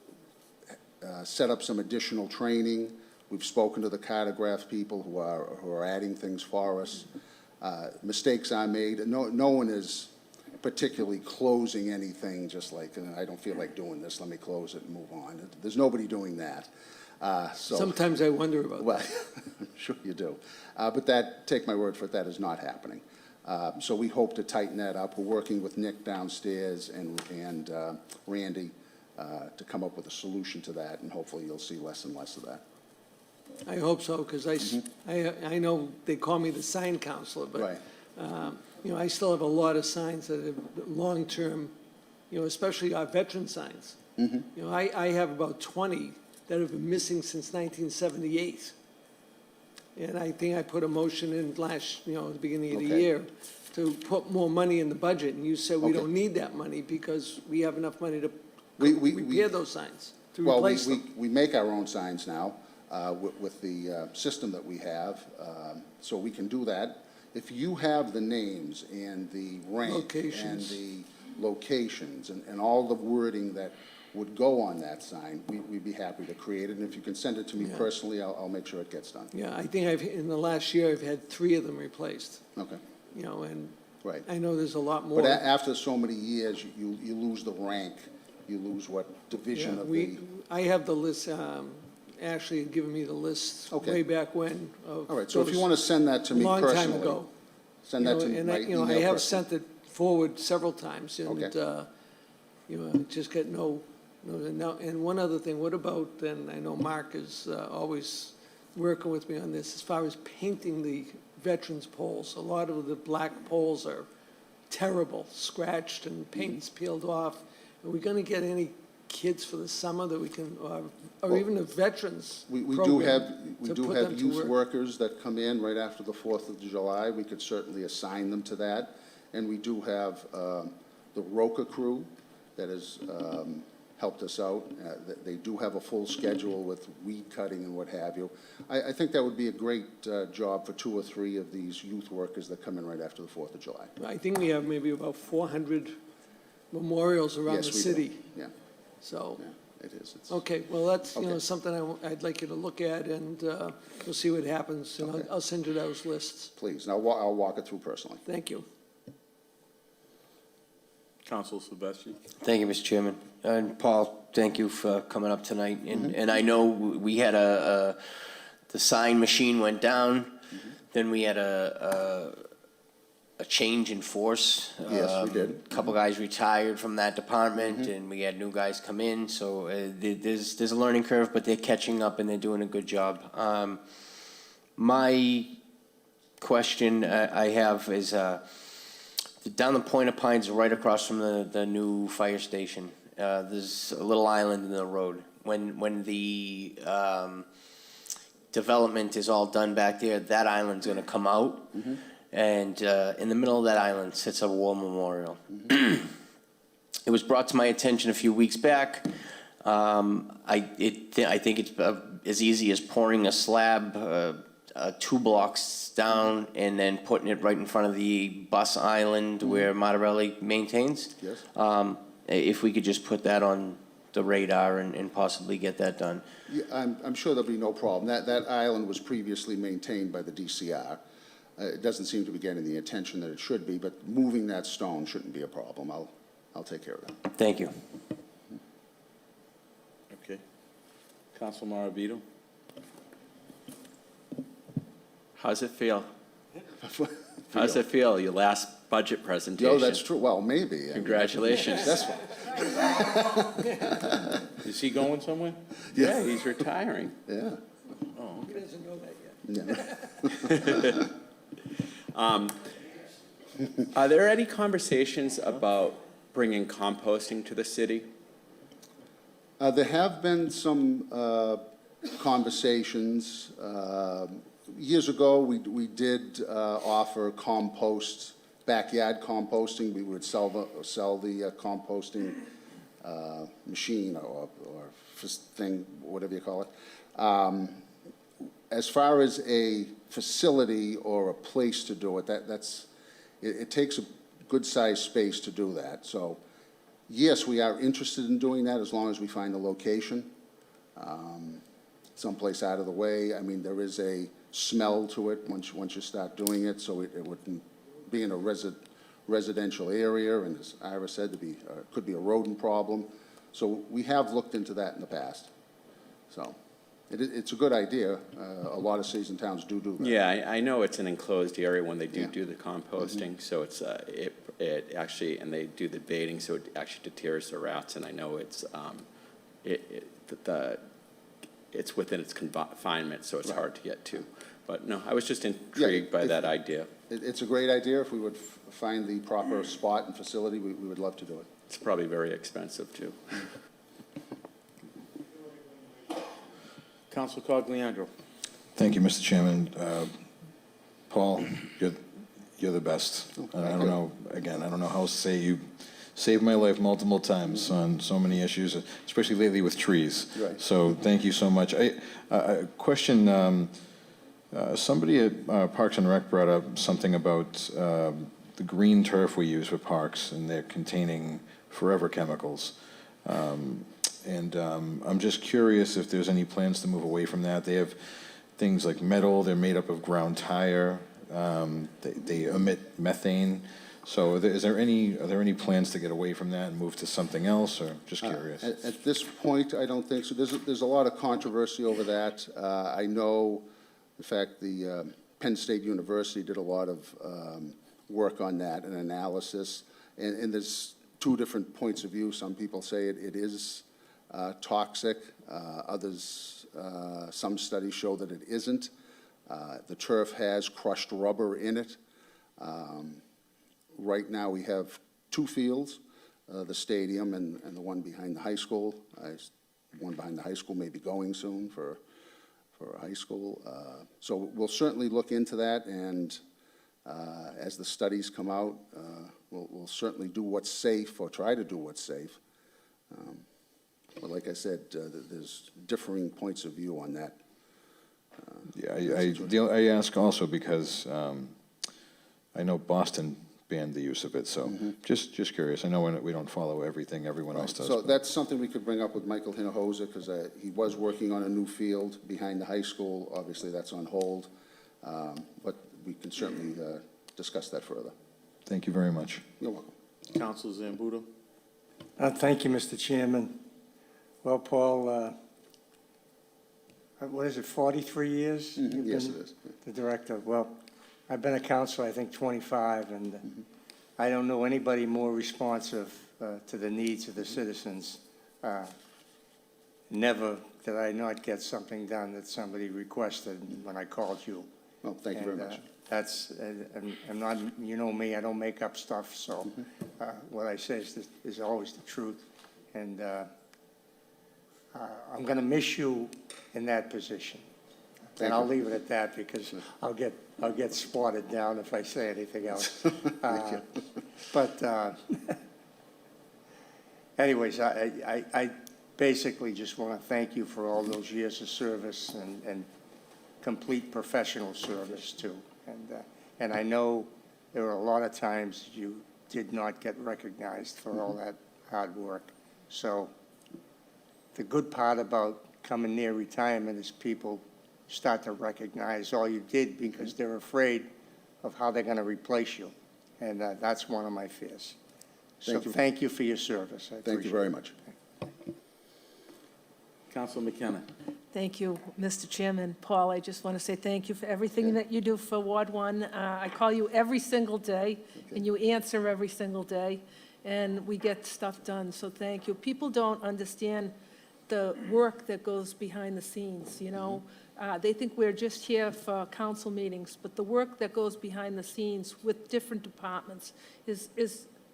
set up some additional training. We've spoken to the cartograph people who are adding things for us. Mistakes are made. No one is particularly closing anything just like, I don't feel like doing this, let me close it and move on. There's nobody doing that. Sometimes I wonder about well, that. I'm sure you do. But take my word for it, that is not happening. So we hope to tighten that up. We're working with Nick downstairs and Randy to come up with a solution to that, and hopefully you'll see less and less of that. I hope so, because I know they call me the sign counselor, but, Right. you know, I still have a lot of signs that are long-term, you know, especially our veteran signs. Mm-hmm. You know, I have about 20 that have been missing since 1978. And I think I put a motion in at the beginning of the Okay. year to put more money in the budget, and you said we Okay. don't need that money because we have enough money to We repair those signs, to Well, replace them. we make our own signs now with the system that we have, so we can do that. If you have the names and the rank and Locations. the locations and all the wording that would go on that sign, we'd be happy to create it. And if you can send it to me Yeah. personally, I'll make sure it gets done. Yeah, I think in the last year, I've had 3 of them replaced, Okay, you know, and right. I know there's a lot more. But after so many years, you lose the rank, you lose what division Yeah, of the... I have the list, Ashley had given me the list Okay. way back when of. All right, so if you those want to send that to me long personally... time ago. Send that to You know, my and email I have personally. sent it forward several times, and, Okay. you know, I just get no, and one other thing, what about, and I know Mark is always working with me on this, as far as painting the veterans' poles. A lot of the black poles are terrible, scratched and paint's peeled off. Are we gonna get any kids for the summer that we can, or even a veterans We do program have, to put them to youth work? workers that come in right after the 4th of July. We could certainly assign them to that. And we do have the Roca crew that has helped us out. They do have a full schedule with weed cutting and what have you. I think that would be a great job for 2 or 3 of these youth workers that come in right after the 4th of July. I think we have maybe about 400 memorials around the Yes, we do. city, Yeah, so. yeah, it is. It's- Okay, well, that's, you know, Okay. something I'd like you to look at, and we'll see what happens, and Okay. I'll send you those lists. Please, and I'll walk it through personally. Thank you. Council Silvestri? Thank you, Mr. Chairman. And Paul, thank you for coming up tonight. And I know we had the sign machine went down, then we had a change in force. Yes, we did. A couple guys retired from that department, and we had new guys come in, so there's a learning curve, but they're catching up and they're doing a good job. My question I have is, down the Point of Pines, right across from the new fire station, there's a little island in the road. When the development is all done back there, that island's gonna come out. And in the middle of that island sits a war memorial. It was brought to my attention a few weeks back. I think it's as easy as pouring a slab 2 blocks down and then putting it right in front of the bus island where Martorelli maintains. Yes. If we could just put that on the radar and possibly get that done. Yeah, I'm sure there'll be no problem. That island was previously maintained by the DCR. It doesn't seem to be getting the attention that it should be, but moving that stone shouldn't be a problem. I'll take care of that. Thank you. Okay. Council Maravito? How's it feel? How's it feel? Your last budget presentation. Oh, that's true. Well, maybe. I mean, Congratulations. That's fine. Is he going somewhere? Yeah, he's retiring. Yeah. Oh, He doesn't know that yet. Yeah. Are there any conversations about bringing composting to the city? There have been some conversations. Years ago, we did offer compost, backyard composting. We would sell the composting machine or thing, whatever you call it. As far as a facility or a place to do it, it takes a good-sized space to do that. So, yes, we are interested in doing that as long as we find a location, someplace out of the way. I mean, there is a smell to it once you start doing it, so it wouldn't be in a residential area, and as Ira said, could be a rodent problem. So we have looked into that in the past. So it's a good idea. A lot of cities and towns do that. Yeah, I know it's an enclosed area when they do the composting, so it's, it actually, and they do the baiting, so it actually deters the rats, and I know it's, it's within its confinement, so it's hard to get to. But no, I was just intrigued by that idea. It's a great idea. If we would find the proper spot and facility, we would love to do it. It's probably very expensive, too. Council Cogliandro. Thank you, Mr. Chairman. Paul, you're the best. And I don't know, again, I don't know how else to say you saved my life multiple times on so many issues, especially lately with trees. Right. So thank you so much. Question, somebody at Parks and Rec brought up something about the green turf we use for parks, and they're containing forever chemicals. I'm just curious if there's any plans to move away from that. They have things like metal, they're made up of ground tire, they emit methane. So are there any plans to get away from that and move to something else, or just curious? At this point, I don't think so. There's a lot of controversy over that. I know, in fact, the Penn State University did a lot of work on that and analysis, and there's two different points of view. Some people say it is toxic. Others, some studies show that it isn't. The turf has crushed rubber in it. Right now, we have two fields, the stadium and the one behind the high school. One behind the high school may be going soon for a high school. So we'll certainly look into that, and as the studies come out, we'll certainly do what's safe, or try to do what's safe. But like I said, there's differing points of view on that. I ask also because I know Boston banned the use of it, so just curious. I know we don't follow everything everyone else does. So that's something we could bring up with Michael Hinojosa, because he was working on a new field behind the high school. Obviously, that's on hold, but we can certainly discuss that further. Thank you very much. You're welcome. Council Zambudo. Thank you, Mr. Chairman. Well, Paul, what is it, 43 years? You've Yes, been it is. the director. Well, I've been a counselor, I think, 25, and I don't know anybody more responsive to the needs of the citizens. Never did I not get something done that somebody requested when I called you. Well, thank you very much. That's, I'm not, you know me, I don't make up stuff, so what I say is always the truth. And I'm going to miss you in that position. And I'll leave it at that, because I'll get swatted down if I say anything else. But anyways, I basically just want to thank you for all those years of service and complete professional service too. And I know there were a lot of times you did not get recognized for all that hard work. So the good part about coming near retirement is people start to recognize all you did, because they're afraid of how they're going to replace you. And that's one of my fears. So thank you for your service. I Thank you very much. Council McKenna. Thank you, Mr. Chairman. Paul, I just want to say thank you for everything that you do for Ward 1. I call you every single day, and you answer every single day, and we get stuff done, so thank you. People don't understand the work that goes behind the scenes, you know? They think we're just here for council meetings, but the work that goes behind the scenes with different departments is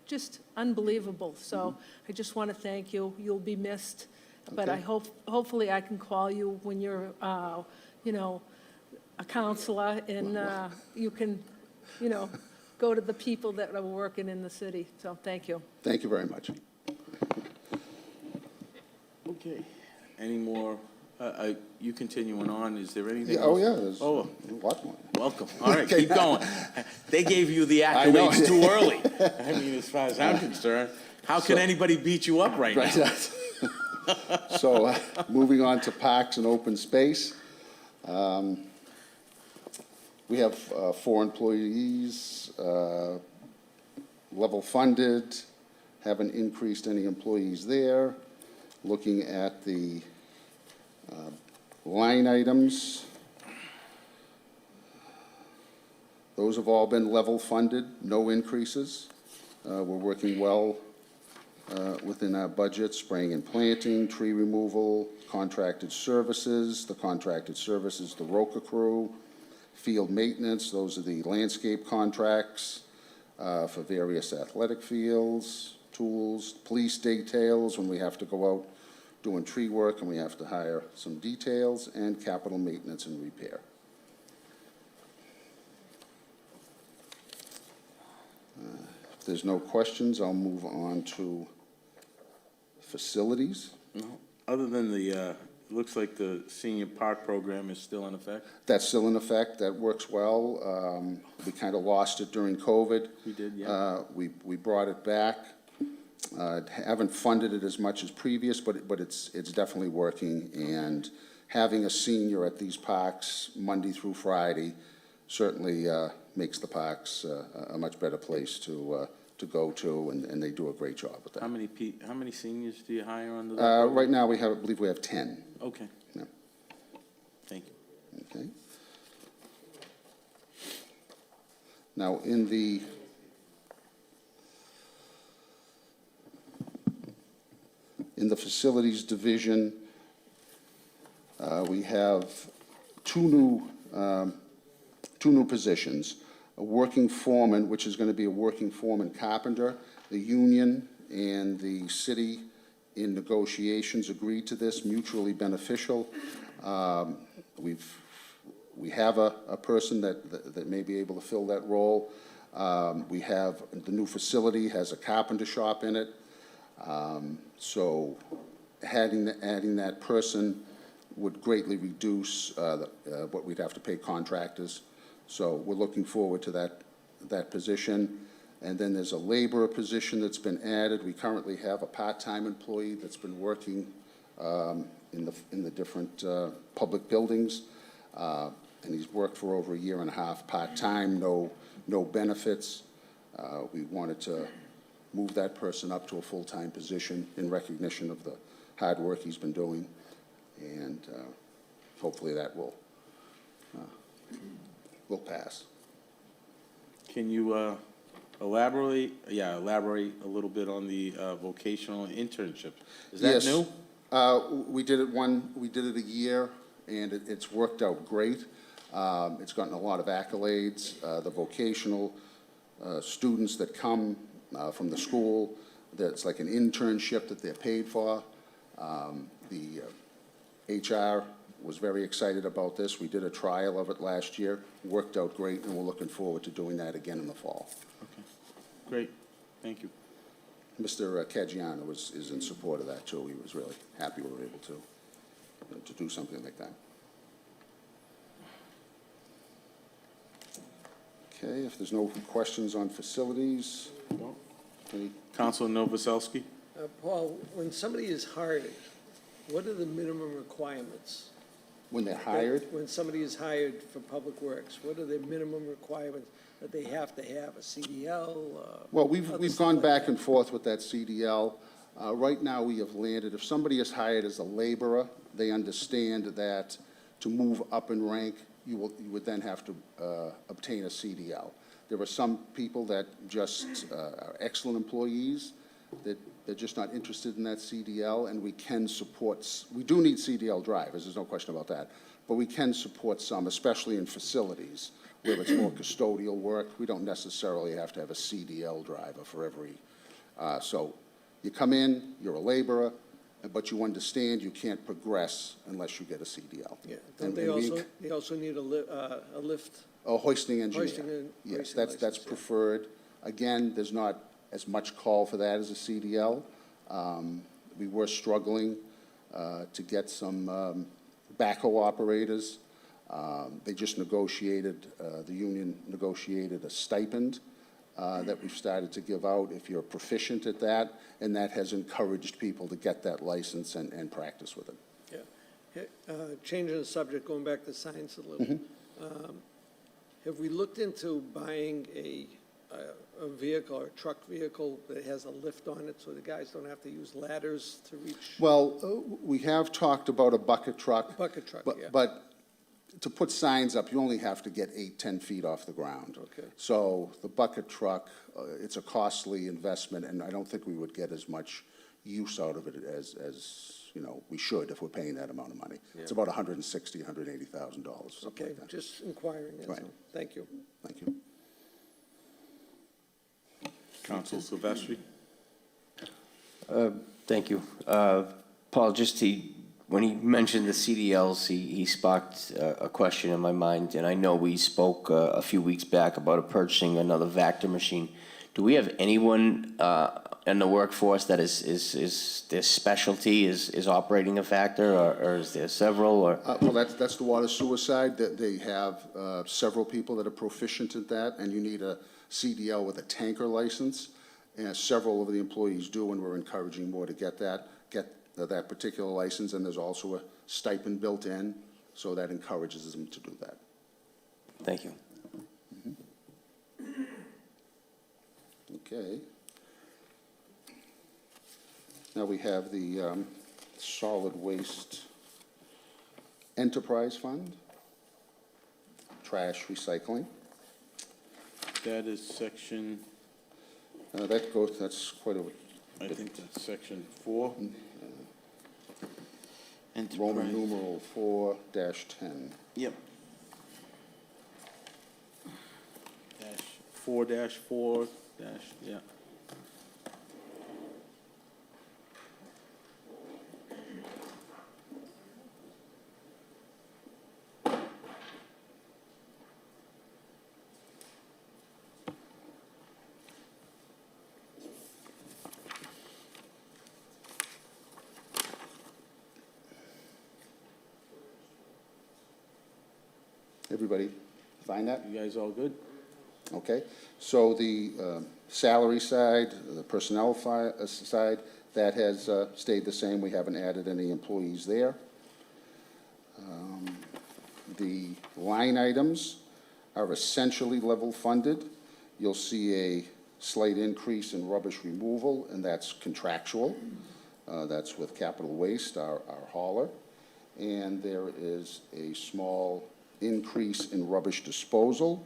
just unbelievable. So I just want to thank you. You'll be missed. But I hopefully I can call you when you're, you know, a counselor, and you can, you know, go to the people that are working in the city. So thank you. Thank you very much. Okay. Any more, you continuing on, is there anything Yeah, else? oh, yeah, there's Oh, a lot more. welcome. All right, keep going. They gave you the I know. accolades too early. I mean, as far as I'm concerned, how can anybody beat you up right now? Right. So, moving on to parks and open space. We have 4 employees, level funded, haven't increased any employees there. Looking at the line items, those have all been level funded, no increases. We're working well within our budget, spraying and planting, tree removal, contracted services. The contracted services, the Roca crew, field maintenance, those are the landscape contracts for various athletic fields, tools, police details when we have to go out doing tree work and we have to hire some details, and capital maintenance and repair. If there's no questions, I'll move on to facilities. No, other than the, looks like the senior park program is still in effect? That's still in effect. That works well. We kind of lost it during COVID. We did, yeah. We brought it back. Haven't funded it as much as previous, but it's definitely working. And having a senior at these parks Monday through Friday certainly makes the parks a much better place to go to, and they do a great job with that. How many seniors do you hire under that program? Right now, I believe we have 10. Okay. Yeah. Thank you. Okay. Now, in the facilities division, we have two new positions. A working foreman, which is going to be a working foreman carpenter. The union and the city in negotiations agreed to this, mutually beneficial. We have a person that may be able to fill that role. We have, the new facility has a carpenter shop in it. So adding that person would greatly reduce what we'd have to pay contractors. So we're looking forward to that position. And then there's a laborer position that's been added. We currently have a part-time employee that's been working in the different public buildings. And he's worked for over a year and a half, part-time, no benefits. We wanted to move that person up to a full-time position in recognition of the hard work he's been doing. And hopefully that will pass. Can you elaborate a little bit on the vocational internship? Is that Yes. new? We did it a year, and it's worked out great. It's gotten a lot of accolades. The vocational students that come from the school, that's like an internship that they're paid for. The HR was very excited about this. We did a trial of it last year, worked out great, and we're looking forward to doing that again in the fall. Okay, great, thank you. Mr. Caggiano is in support of that, too. He was really happy we were able to do something like that. Okay, if there's no questions on facilities, any? Councilor Novoselsky? Paul, when somebody is hired, what are the minimum requirements? When they're hired? When somebody is hired for Public Works, what are the minimum requirements that they have to have, a CDL? Well, we've gone back and forth with that CDL. Right now, we have landed, if somebody is hired as a laborer, they understand that to move up in rank, you would then have to obtain a CDL. There are some people that just are excellent employees, that they're just not interested in that CDL, and we can support, we do need CDL drivers, there's no question about that, but we can support some, especially in facilities where it's more custodial work. We don't necessarily have to have a CDL driver for every, so you come in, you're a laborer, but you understand you can't progress unless you get a CDL. Yeah, don't they also need a lift? A hoisting engineer. Yes, Hoisting that's license, yeah. preferred. Again, there's not as much call for that as a CDL. We were struggling to get some backhoe operators. They just negotiated, the union negotiated a stipend that we've started to give out if you're proficient at that, and that has encouraged people to get that license and practice with it. Yeah. Changing the subject, going back to science a little. Have we looked into buying a vehicle or a truck vehicle that has a lift on it so the guys don't have to use ladders to reach? Well, we have talked about a bucket truck. Bucket truck, yeah. But to put signs up, you only have to get 8, 10 feet off the ground. Okay. So the bucket truck, it's a costly investment, and I don't think we would get as much use out of it as you know, we should if we're paying that amount of money. Yeah. It's about $160,000, $180,000, something Okay, like that. just inquiring, that's Right. all. Thank you. Thank you. Counsel Silvestri? Thank you. Paul, when he mentioned the CDLs, he sparked a question in my mind, and I know we spoke a few weeks back about purchasing another Vector machine. Do we have anyone in the workforce that is their specialty is operating a Vector, or is there several, or? Well, that's the water sewer side. They have several people that are proficient at that, and you need a CDL with a tanker license. And several of the employees do, and we're encouraging more to get that particular license. And there's also a stipend built in, so that encourages them to do that. Thank you. Okay. Now we have the Solid Waste Enterprise Fund, trash recycling. That is section, That's quite a I think that's section 4. Roman Enterprise. numeral 4-10. Yep. 4-4 yeah. Everybody find that? You guys all good? Okay, so the salary side, the personnel side, that has stayed the same. We haven't added any employees there. The line items are essentially level funded. You'll see a slight increase in rubbish removal, and that's contractual. That's with Capital Waste, our hauler. And there is a small increase in rubbish disposal.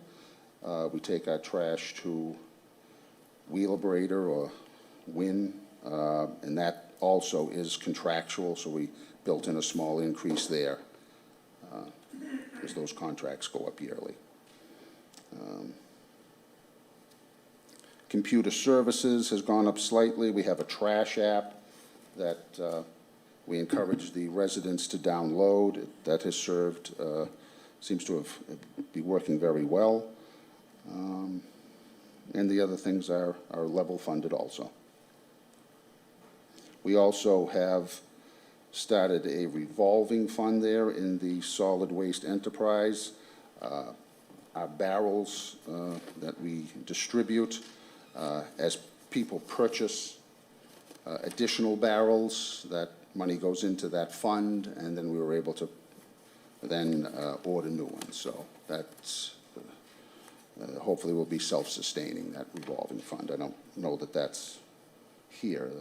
We take our trash to Wheelabrator or Win, and that also is contractual, so we built in a small increase there, because those contracts go up yearly. Computer services has gone up slightly. We have a trash app that we encourage the residents to download. That has served, seems to be working very well. And the other things are level funded also. We also have started a revolving fund there in the solid waste enterprise. Our barrels that we distribute, as people purchase additional barrels, that money goes into that fund, and then we were able to then order new ones. So that's hopefully will be self-sustaining, that revolving fund. I don't know that that's here.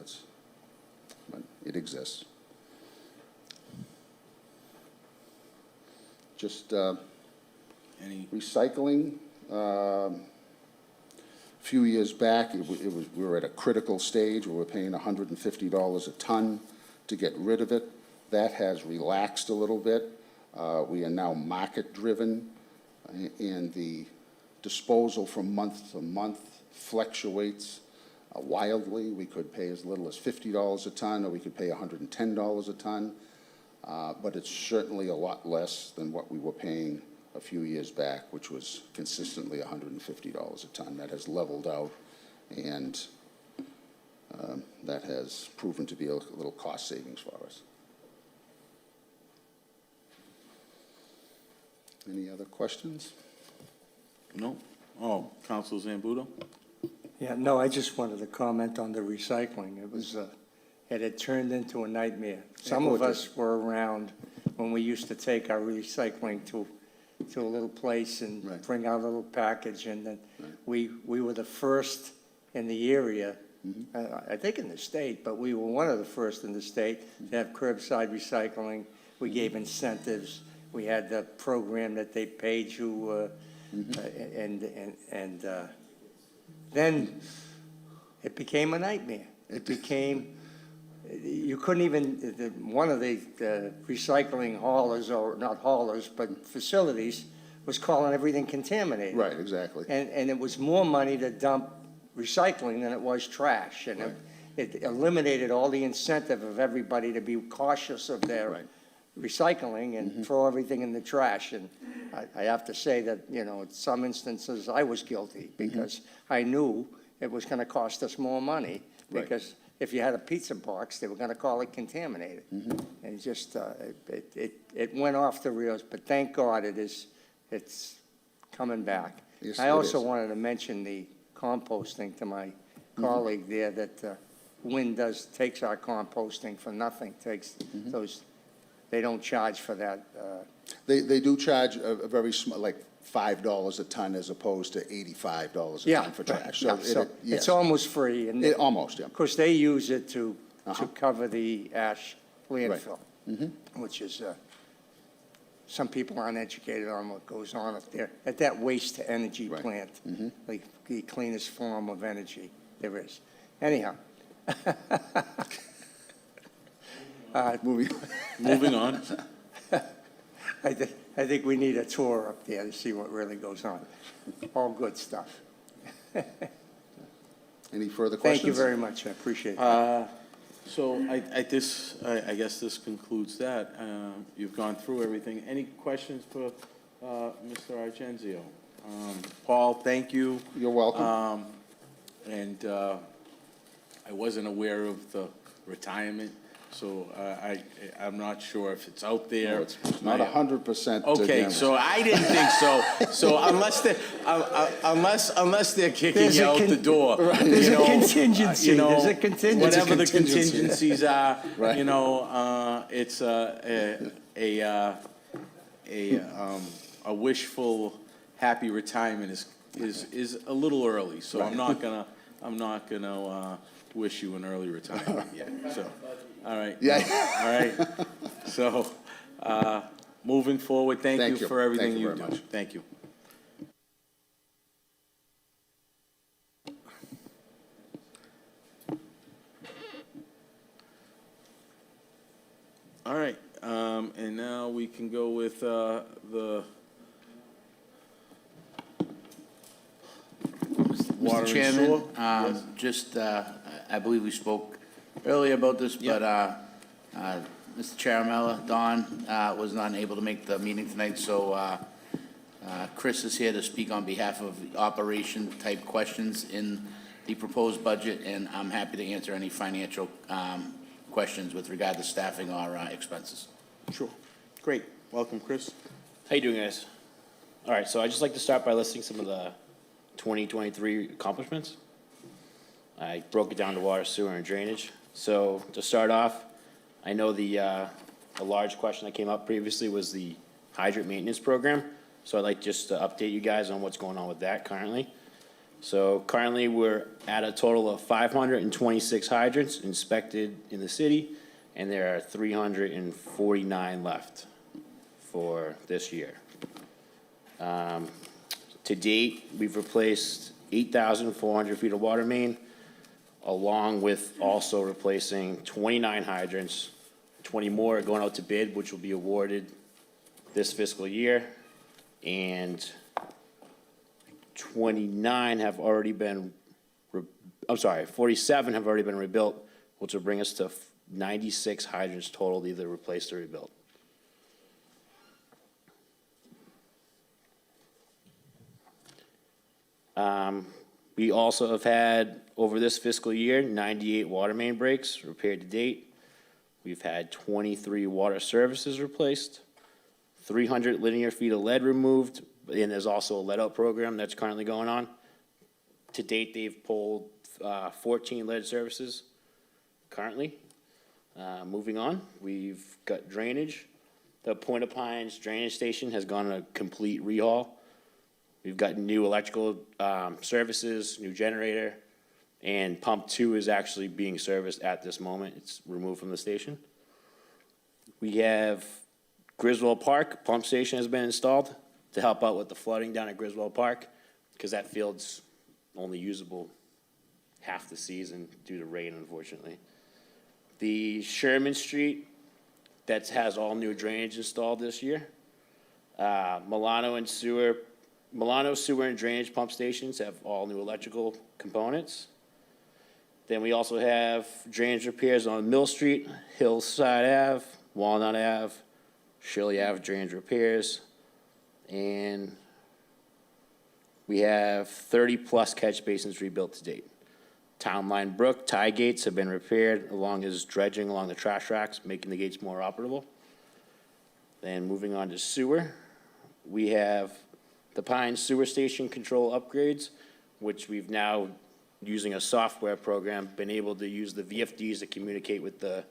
but it exists. Just Any, recycling, a few years back, we were at a critical stage where we're paying $150 a ton to get rid of it. That has relaxed a little bit. We are now market-driven, and the disposal from month to month fluctuates wildly. We could pay as little as $50 a ton, or we could pay $110 a ton, but it's certainly a lot less than what we were paying a few years back, which was consistently $150 a ton. That has leveled out, and that has proven to be a little cost savings for us. Any other questions? no? Oh, Council Zambudo? Yeah, no, I just wanted to comment on the recycling. It was, it had turned into a nightmare. Some of us were around when we used to take our recycling to a little place and Right. bring out a little package, and then we were the first in the area, I think in the state, but we were one of the first in the state to have curbside recycling. We gave incentives. We had the program that they paid you, and then it became a nightmare. It became, you couldn't even, one of the recycling haulers, or not haulers, but facilities, was calling everything contaminated. Right, exactly. And it was more money to dump recycling than it was trash. And Right. it eliminated all the incentive of everybody to be cautious of their Right. recycling and throw everything in the trash. And I have to say that, you know, in some instances, I was guilty because I knew it was gonna cost us more money. Right. Because if you had a pizza box, they were gonna call it contaminated. And it just, it went off the rails, but thank God it's coming back. Yes, I it also is. wanted to mention the composting to my colleague there, that Wynn takes our composting for nothing, takes those, they don't charge for that. They do charge a very small, like $5 a ton as opposed to $85 a ton for trash. Yeah, so yes. it's almost free. And Almost, yeah. of course, they use it to cover the ash landfill, which is, some people aren't educated on what goes on up there, at that waste-to-energy Right. plant, like the cleanest form of energy there is. Anyhow. Moving on. I think we need a tour up there to see what really goes on. All good stuff. Any further questions? Thank you very much, I appreciate it. So I guess this concludes that. You've gone through everything. Any questions for Mr. Argenzio? Paul, thank you. You're welcome. And I wasn't aware of the retirement, so I'm not sure if it's out there. No, it's not 100%. Okay, damage. so I didn't think so. So unless they're kicking you out the door, There's you a know, contingency, you know, there's a contingency. whatever the contingency. contingencies are, Right. you know, it's a wishful happy retirement is a little early. So I'm not gonna wish you an early retirement yet. So, all right. Yeah. All right. So, moving forward, thank you for everything Thank you you very do. much. Thank you. All right, and now we can go with the water Mr. and Chairman, sewer. Yes. just, I believe we spoke earlier about this, but Mr. Charamella, Don, was not able to make the meeting tonight, so Chris is here to speak on behalf of operation-type questions in the proposed budget, and I'm happy to answer any financial questions with regard to staffing or expenses. Sure. Great. Welcome, Chris. How you doing, guys? All right, so I'd just like to start by listing some of the 2023 accomplishments. I broke it down to water, sewer, and drainage. So to start off, I know the large question that came up previously was the hydrant maintenance program. So I'd like just to update you guys on what's going on with that currently. So currently, we're at a total of 526 hydrants inspected in the city, and there are 349 left for this year. To date, we've replaced 8,400 feet of water main, along with also replacing 29 hydrants, 20 more are going out to bid, which will be awarded this fiscal year, and 47 have already been rebuilt, which will bring us to 96 hydrants total, either replaced or rebuilt. We also have had, over this fiscal year, 98 water main breaks repaired to date. We've had 23 water services replaced, 300 linear feet of lead removed, and there's also a lead out program that's currently going on. To date, they've pulled 14 lead services currently. Moving on, we've got drainage. The Point of Pines drainage station has gone a complete rehaul. We've got new electrical services, new generator, and pump 2 is actually being serviced at this moment. It's removed from the station. We have Griswold Park, pump station has been installed to help out with the flooding down at Griswold Park, because that field's only usable half the season due to rain, unfortunately. The Sherman Street, that has all new drainage installed this year. Milano Sewer and drainage pump stations have all new electrical components. Then we also have drainage repairs on Mill Street, Hillside Ave, Walnut Ave, Shirley Ave drainage repairs. And we have 30-plus catch basins rebuilt to date. Town Line Brook tie gates have been repaired, along as dredging along the trash racks, making the gates more operable. Then moving on to sewer, we have the Pine Sewer Station control upgrades, which we've now, using a software program, been able to use the VFDs to communicate with the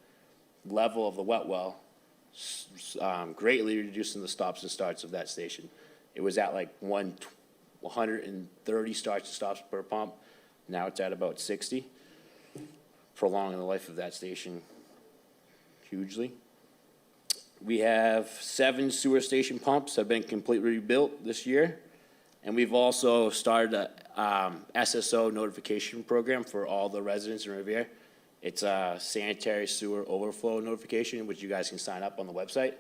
level of the wet well, greatly reducing the stops and starts of that station. It was at like 130 starts and stops per pump. Now it's at about 60, prolonging the life of that station hugely. We have 7 sewer station pumps have been completely rebuilt this year. And we've also started a SSO notification program for all the residents in Revere. It's a sanitary sewer overflow notification, which you guys can sign up on the website.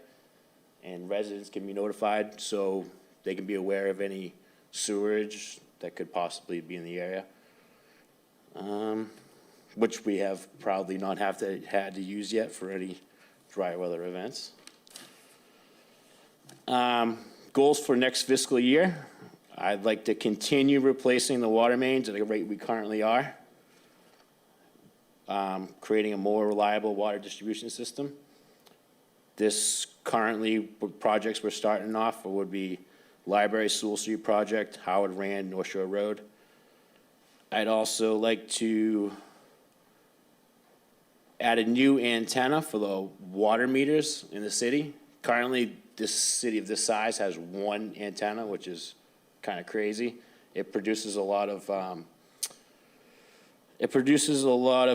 And residents can be notified so they can be aware of any sewerage that could possibly be in the area. Which we have probably not had to use yet for any dry weather events. Goals for next fiscal year. I'd like to continue replacing the water mains at the rate we currently are. Creating a more reliable water distribution system. This currently, projects we're starting off would be Library Sewell Street Project, Howard Rand, North Shore Road. I'd also like to add a new antenna for the water meters in the city. Currently, this city of this size has one antenna, which is kind of crazy. It produces a lot of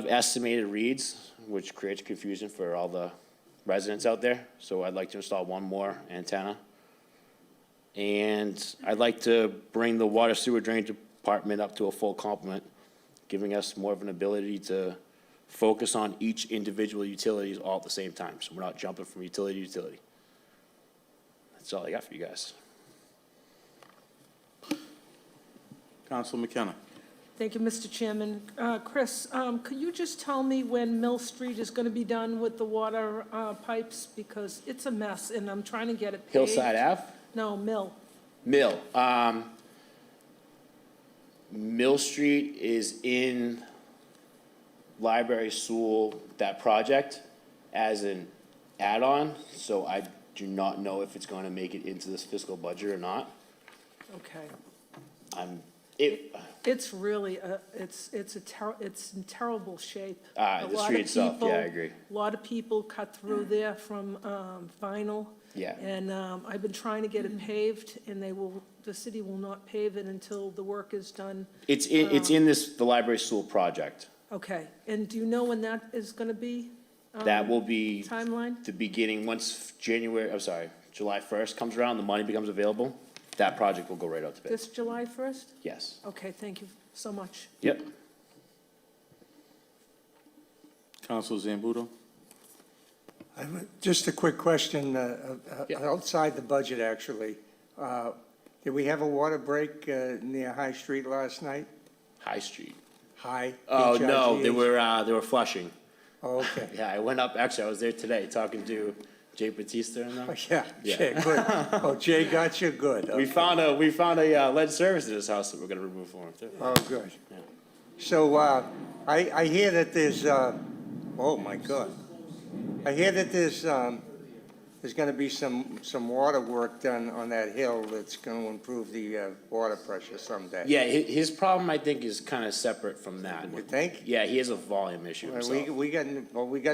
estimated reads, which creates confusion for all the residents out there. So I'd like to install one more antenna. And I'd like to bring the water sewer drainage department up to a full complement, giving us more of an ability to focus on each individual utilities all at the same time. So we're not jumping from utility to utility. That's all I got for you guys. Council McKenna. Thank you, Mr. Chairman. Chris, could you just tell me when Mill Street is going to be done with the water pipes? Because it's a mess, and I'm trying to get it paved. Hillside Ave? No, Mill. Mill. Mill Street is in Library Sewell, that project, as an add-on, so I do not know if it's going to make it into this fiscal budget or not. Okay. I'm It's really, it's in terrible shape. The A lot street of itself, people- yeah, I agree. A lot of people cut through there from Vinyl. Yeah. And I've been trying to get it paved, and the city will not pave it until the work is done. It's in the library school project. Okay, and do you know when that is going to be? That will be Timeline? the beginning, once July 1st comes around, the money becomes available, that project will go right out to bid. This July 1st? Yes. Okay, thank you so much. Yep. Council Zambudo? Just a quick question, outside the budget, actually. Did we have a water break near High Street last night? High Street. High? Oh, no, they HIGH? were flushing. Oh, okay. Yeah, I went up, actually, I was there today talking to Jay Batista and them. Oh, yeah, Jay, good. Oh, Jay got you, good. We Okay. found a lead service in his house that we're gonna remove for him too. Oh, good. So, I hear that there's, oh, my God. I hear that there's gonna be some water work done on that hill that's gonna improve the, water pressure someday. Yeah, his problem, I think, is kind of separate from that. You think? Yeah, he has a volume issue himself. We got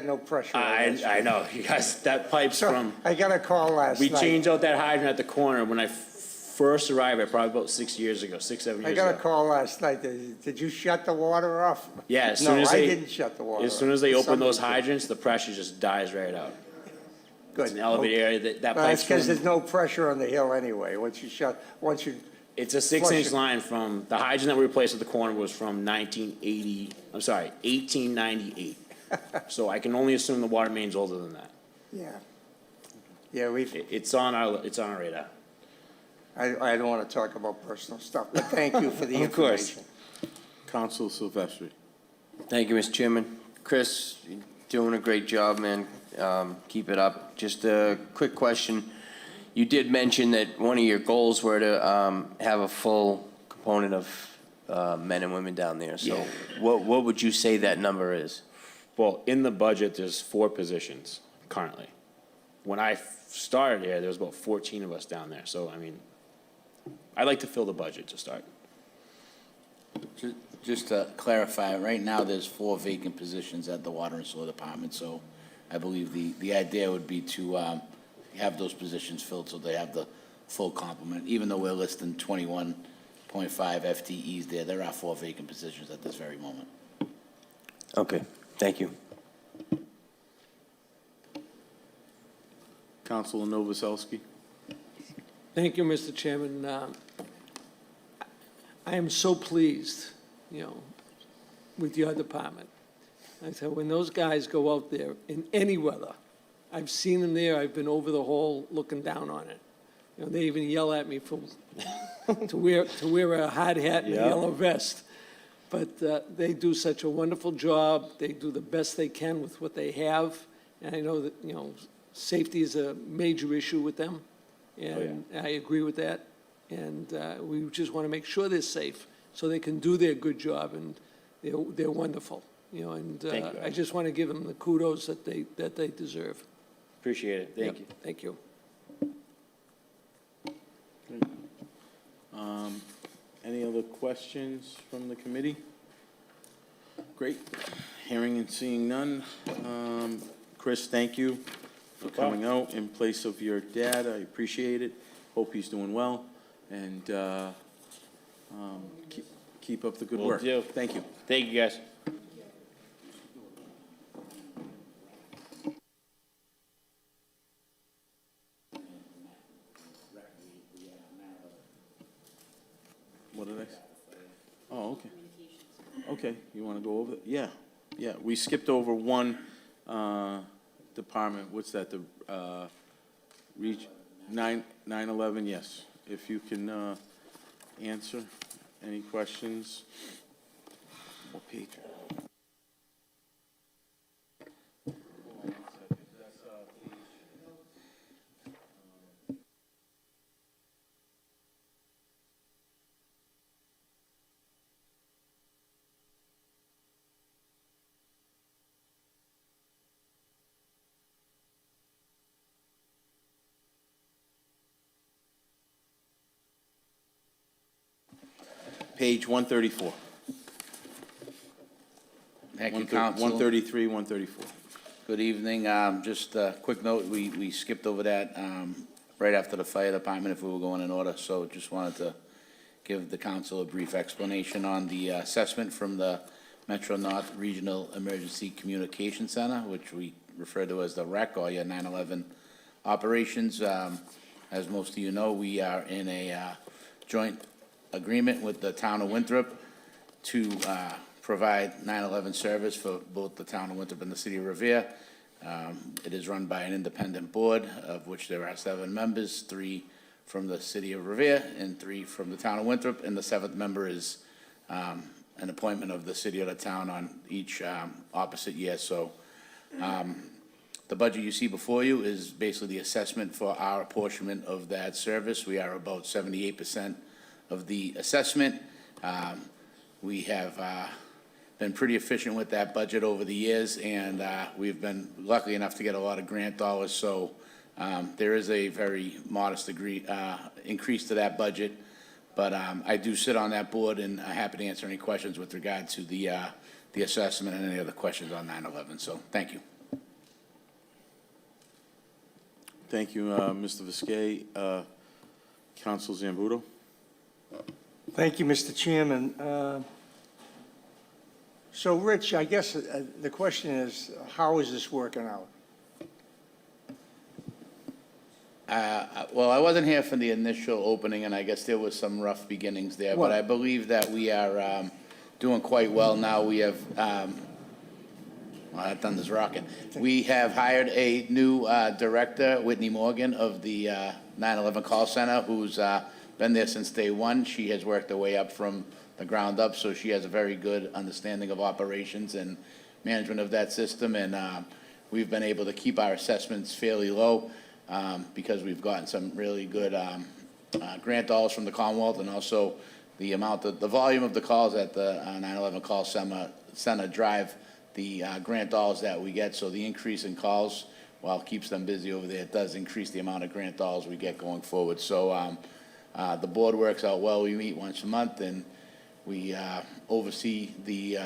no pressure on that street. I know, you guys, that pipe's So, from, I got a call last we night. changed out that hydrant at the corner when I first arrived, probably about 6 years ago, 7 I years got a ago. call last night. Did you shut the water off? Yeah, as No, soon as I they. didn't shut the water off. As soon as they open those Somebody did. hydrants, the pressure just dies right out. Good. It's an elevated area, that Well, that's pipe's because from, there's no pressure on the hill anyway. Once you, it's a flush 6-inch it. line from, the hydrant that we replaced at the corner was from 1898. So I can only assume the water main's older than that. yeah. Yeah, It's on our radar. I don't want to talk about personal stuff, but thank you for the Of course. information. Council Silvestri? Thank you, Mr. Chairman. Chris, you're doing a great job, man. Keep it up. Just a quick question. You did mention that one of your goals were to have a full component of men and women down there. So Yeah. what would you say that number is? Well, in the budget, there's 4 positions currently. When I started here, there was about 14 of us down there. So, I mean, I'd like to fill the budget to start. Just to clarify, right now, there's 4 vacant positions at the Water and Sewer Department, so I believe the idea would be to have those positions filled so they have the full complement. Even though we're listing 21.5 FTEs there are 4 vacant positions at this very moment. Okay, thank you. Councilor Novoselsky? Thank you, Mr. Chairman. I am so pleased, with your department. I said, when those guys go out there in any weather, I've seen them there, I've been over the hole looking down on it. They even yell at me to wear a hard hat and a Yeah. yellow vest. But they do such a wonderful job. They do the best they can with what they have. And I know that, safety is a major issue with them. And I agree with that. And we just want to make sure they're safe so they can do their good job, and they're wonderful. And Thank you. I just want to give them the kudos that they deserve. Appreciate it. Thank Yep, you. Thank you. Any other questions from the committee? Great. Hearing and seeing none. Chris, thank you for coming out in place of your dad. I appreciate it. Hope he's doing well. And keep up the good Will work. do. Thank you. Thank you, guys. What did I say? Oh, okay. Okay, you want to go over? Yeah, we skipped over one department. What's that, the reach, 911, yes. If you can answer any questions. What page? Page 134. Thank you, Council. 133, 134. Good evening. Just a quick note, we skipped over that right after the fire department if we were going in order, so just wanted to give the council a brief explanation on the assessment from the Metro North Regional Emergency Communication Center, which we refer to as the REC, or your 9/11 operations. As most of you know, we are in a joint agreement with the town of Winthrop to provide 9/11 service for both the town of Winthrop and the city of Revere. It is run by an independent board, of which there are 7 members, 3 from the city of Revere and 3 from the town of Winthrop, and the 7th member is an appointment of the city or the town on each opposite year. So the budget you see before you is basically the assessment for our apportionment of that service. We are about 78% of the assessment. We have been pretty efficient with that budget over the years, and we've been lucky enough to get a lot of grant dollars, so there is a very modest increase to that budget. But I do sit on that board, and I'm happy to answer any questions with regard to the assessment and any other questions on 9/11, so thank you. Thank you, Mr. Viskey. Council Zambudo? Thank you, Mr. Chairman. So, Rich, I guess the question is, how is this working out? Well, I wasn't here for the initial opening, and I guess there was some rough beginnings there, but I believe that we are doing quite well now. We have, well, that thunder's rocking. We have hired a new director, Whitney Morgan, of the 9/11 call center, who's been there since day one. She has worked her way up from the ground up, so she has a very good understanding of operations and management of that system, and we've been able to keep our assessments fairly low because we've gotten some really good grant dollars from the Commonwealth, and also the volume of the calls at the 9/11 call center drive the grant dollars that we get. So the increase in calls, while it keeps them busy over there, it does increase the amount of grant dollars we get going forward. So the board works out well. We meet once a month, and we oversee the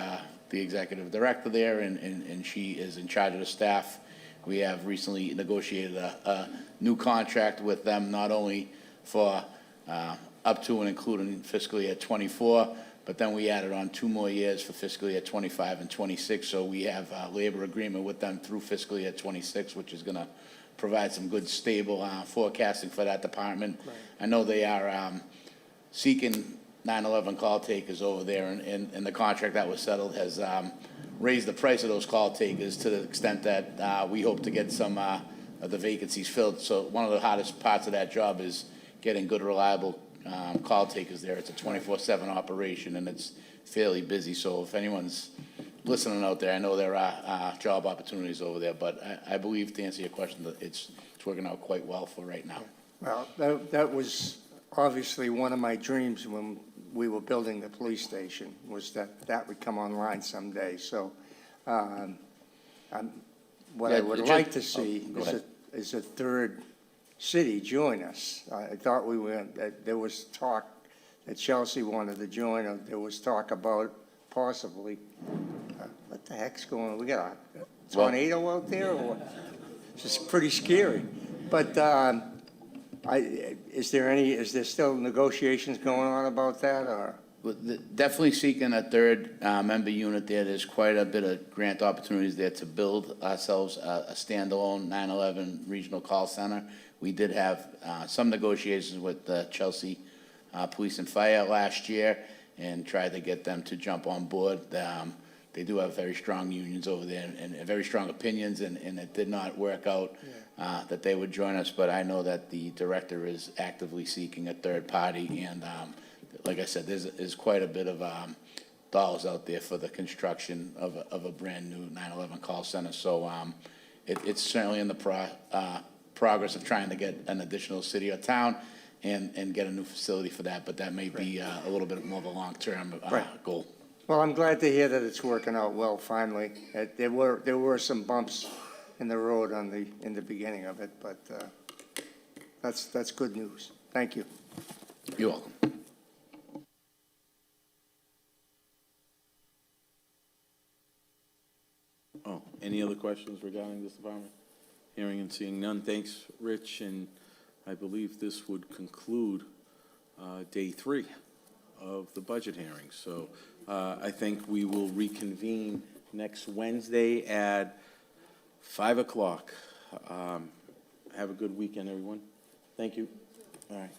executive director there, and she is in charge of the staff. We have recently negotiated a new contract with them, not only for up to and including fiscal year '24, but then we added on 2 more years for fiscal year '25 and '26. So we have a labor agreement with them through fiscal year '26, which is going to provide some good, stable forecasting for that department. Right. I know they are seeking 9/11 call takers over there, and the contract that was settled has raised the price of those call takers to the extent that we hope to get some of the vacancies filled. So one of the hardest parts of that job is getting good, reliable call takers there. It's a 24/7 operation, and it's fairly busy. So if anyone's listening out there, I know there are job opportunities over there, but I believe, to answer your question, that it's working out quite well for right now. Well, that was obviously one of my dreams when we were building the police station, was that would come online someday. So what I would like to see is a third city join us. I thought there was talk that Chelsea wanted to join, or there was talk about possibly, what the heck's going on? We got a tornado out there, or it's just pretty scary. But is there still negotiations going on about that, or? Definitely seeking a third member unit there. There's quite a bit of grant opportunities there to build ourselves a standalone 9/11 regional call center. We did have some negotiations with Chelsea Police and Fire last year and tried to get them to jump on board. They do have very strong unions over there and very strong opinions, and it did not work out that they would join us. But I know that the director is actively seeking a third party, and like I said, there's quite a bit of dollars out there for the construction of a brand new 9/11 call center. So it's certainly in the progress of trying to get an additional city or town and get a new facility for that, but that may be a little bit more of a long-term goal. Well, I'm glad to hear that it's working out well finally. There were some bumps in the road in the beginning of it, but that's good news. Thank you. You're welcome. Any other questions regarding this department? Hearing and seeing none. Thanks, Rich, and I believe this would conclude day 3 of the budget hearing. So I think we will reconvene next Wednesday at 5 o'clock. Have a good weekend, everyone. Thank you. All right.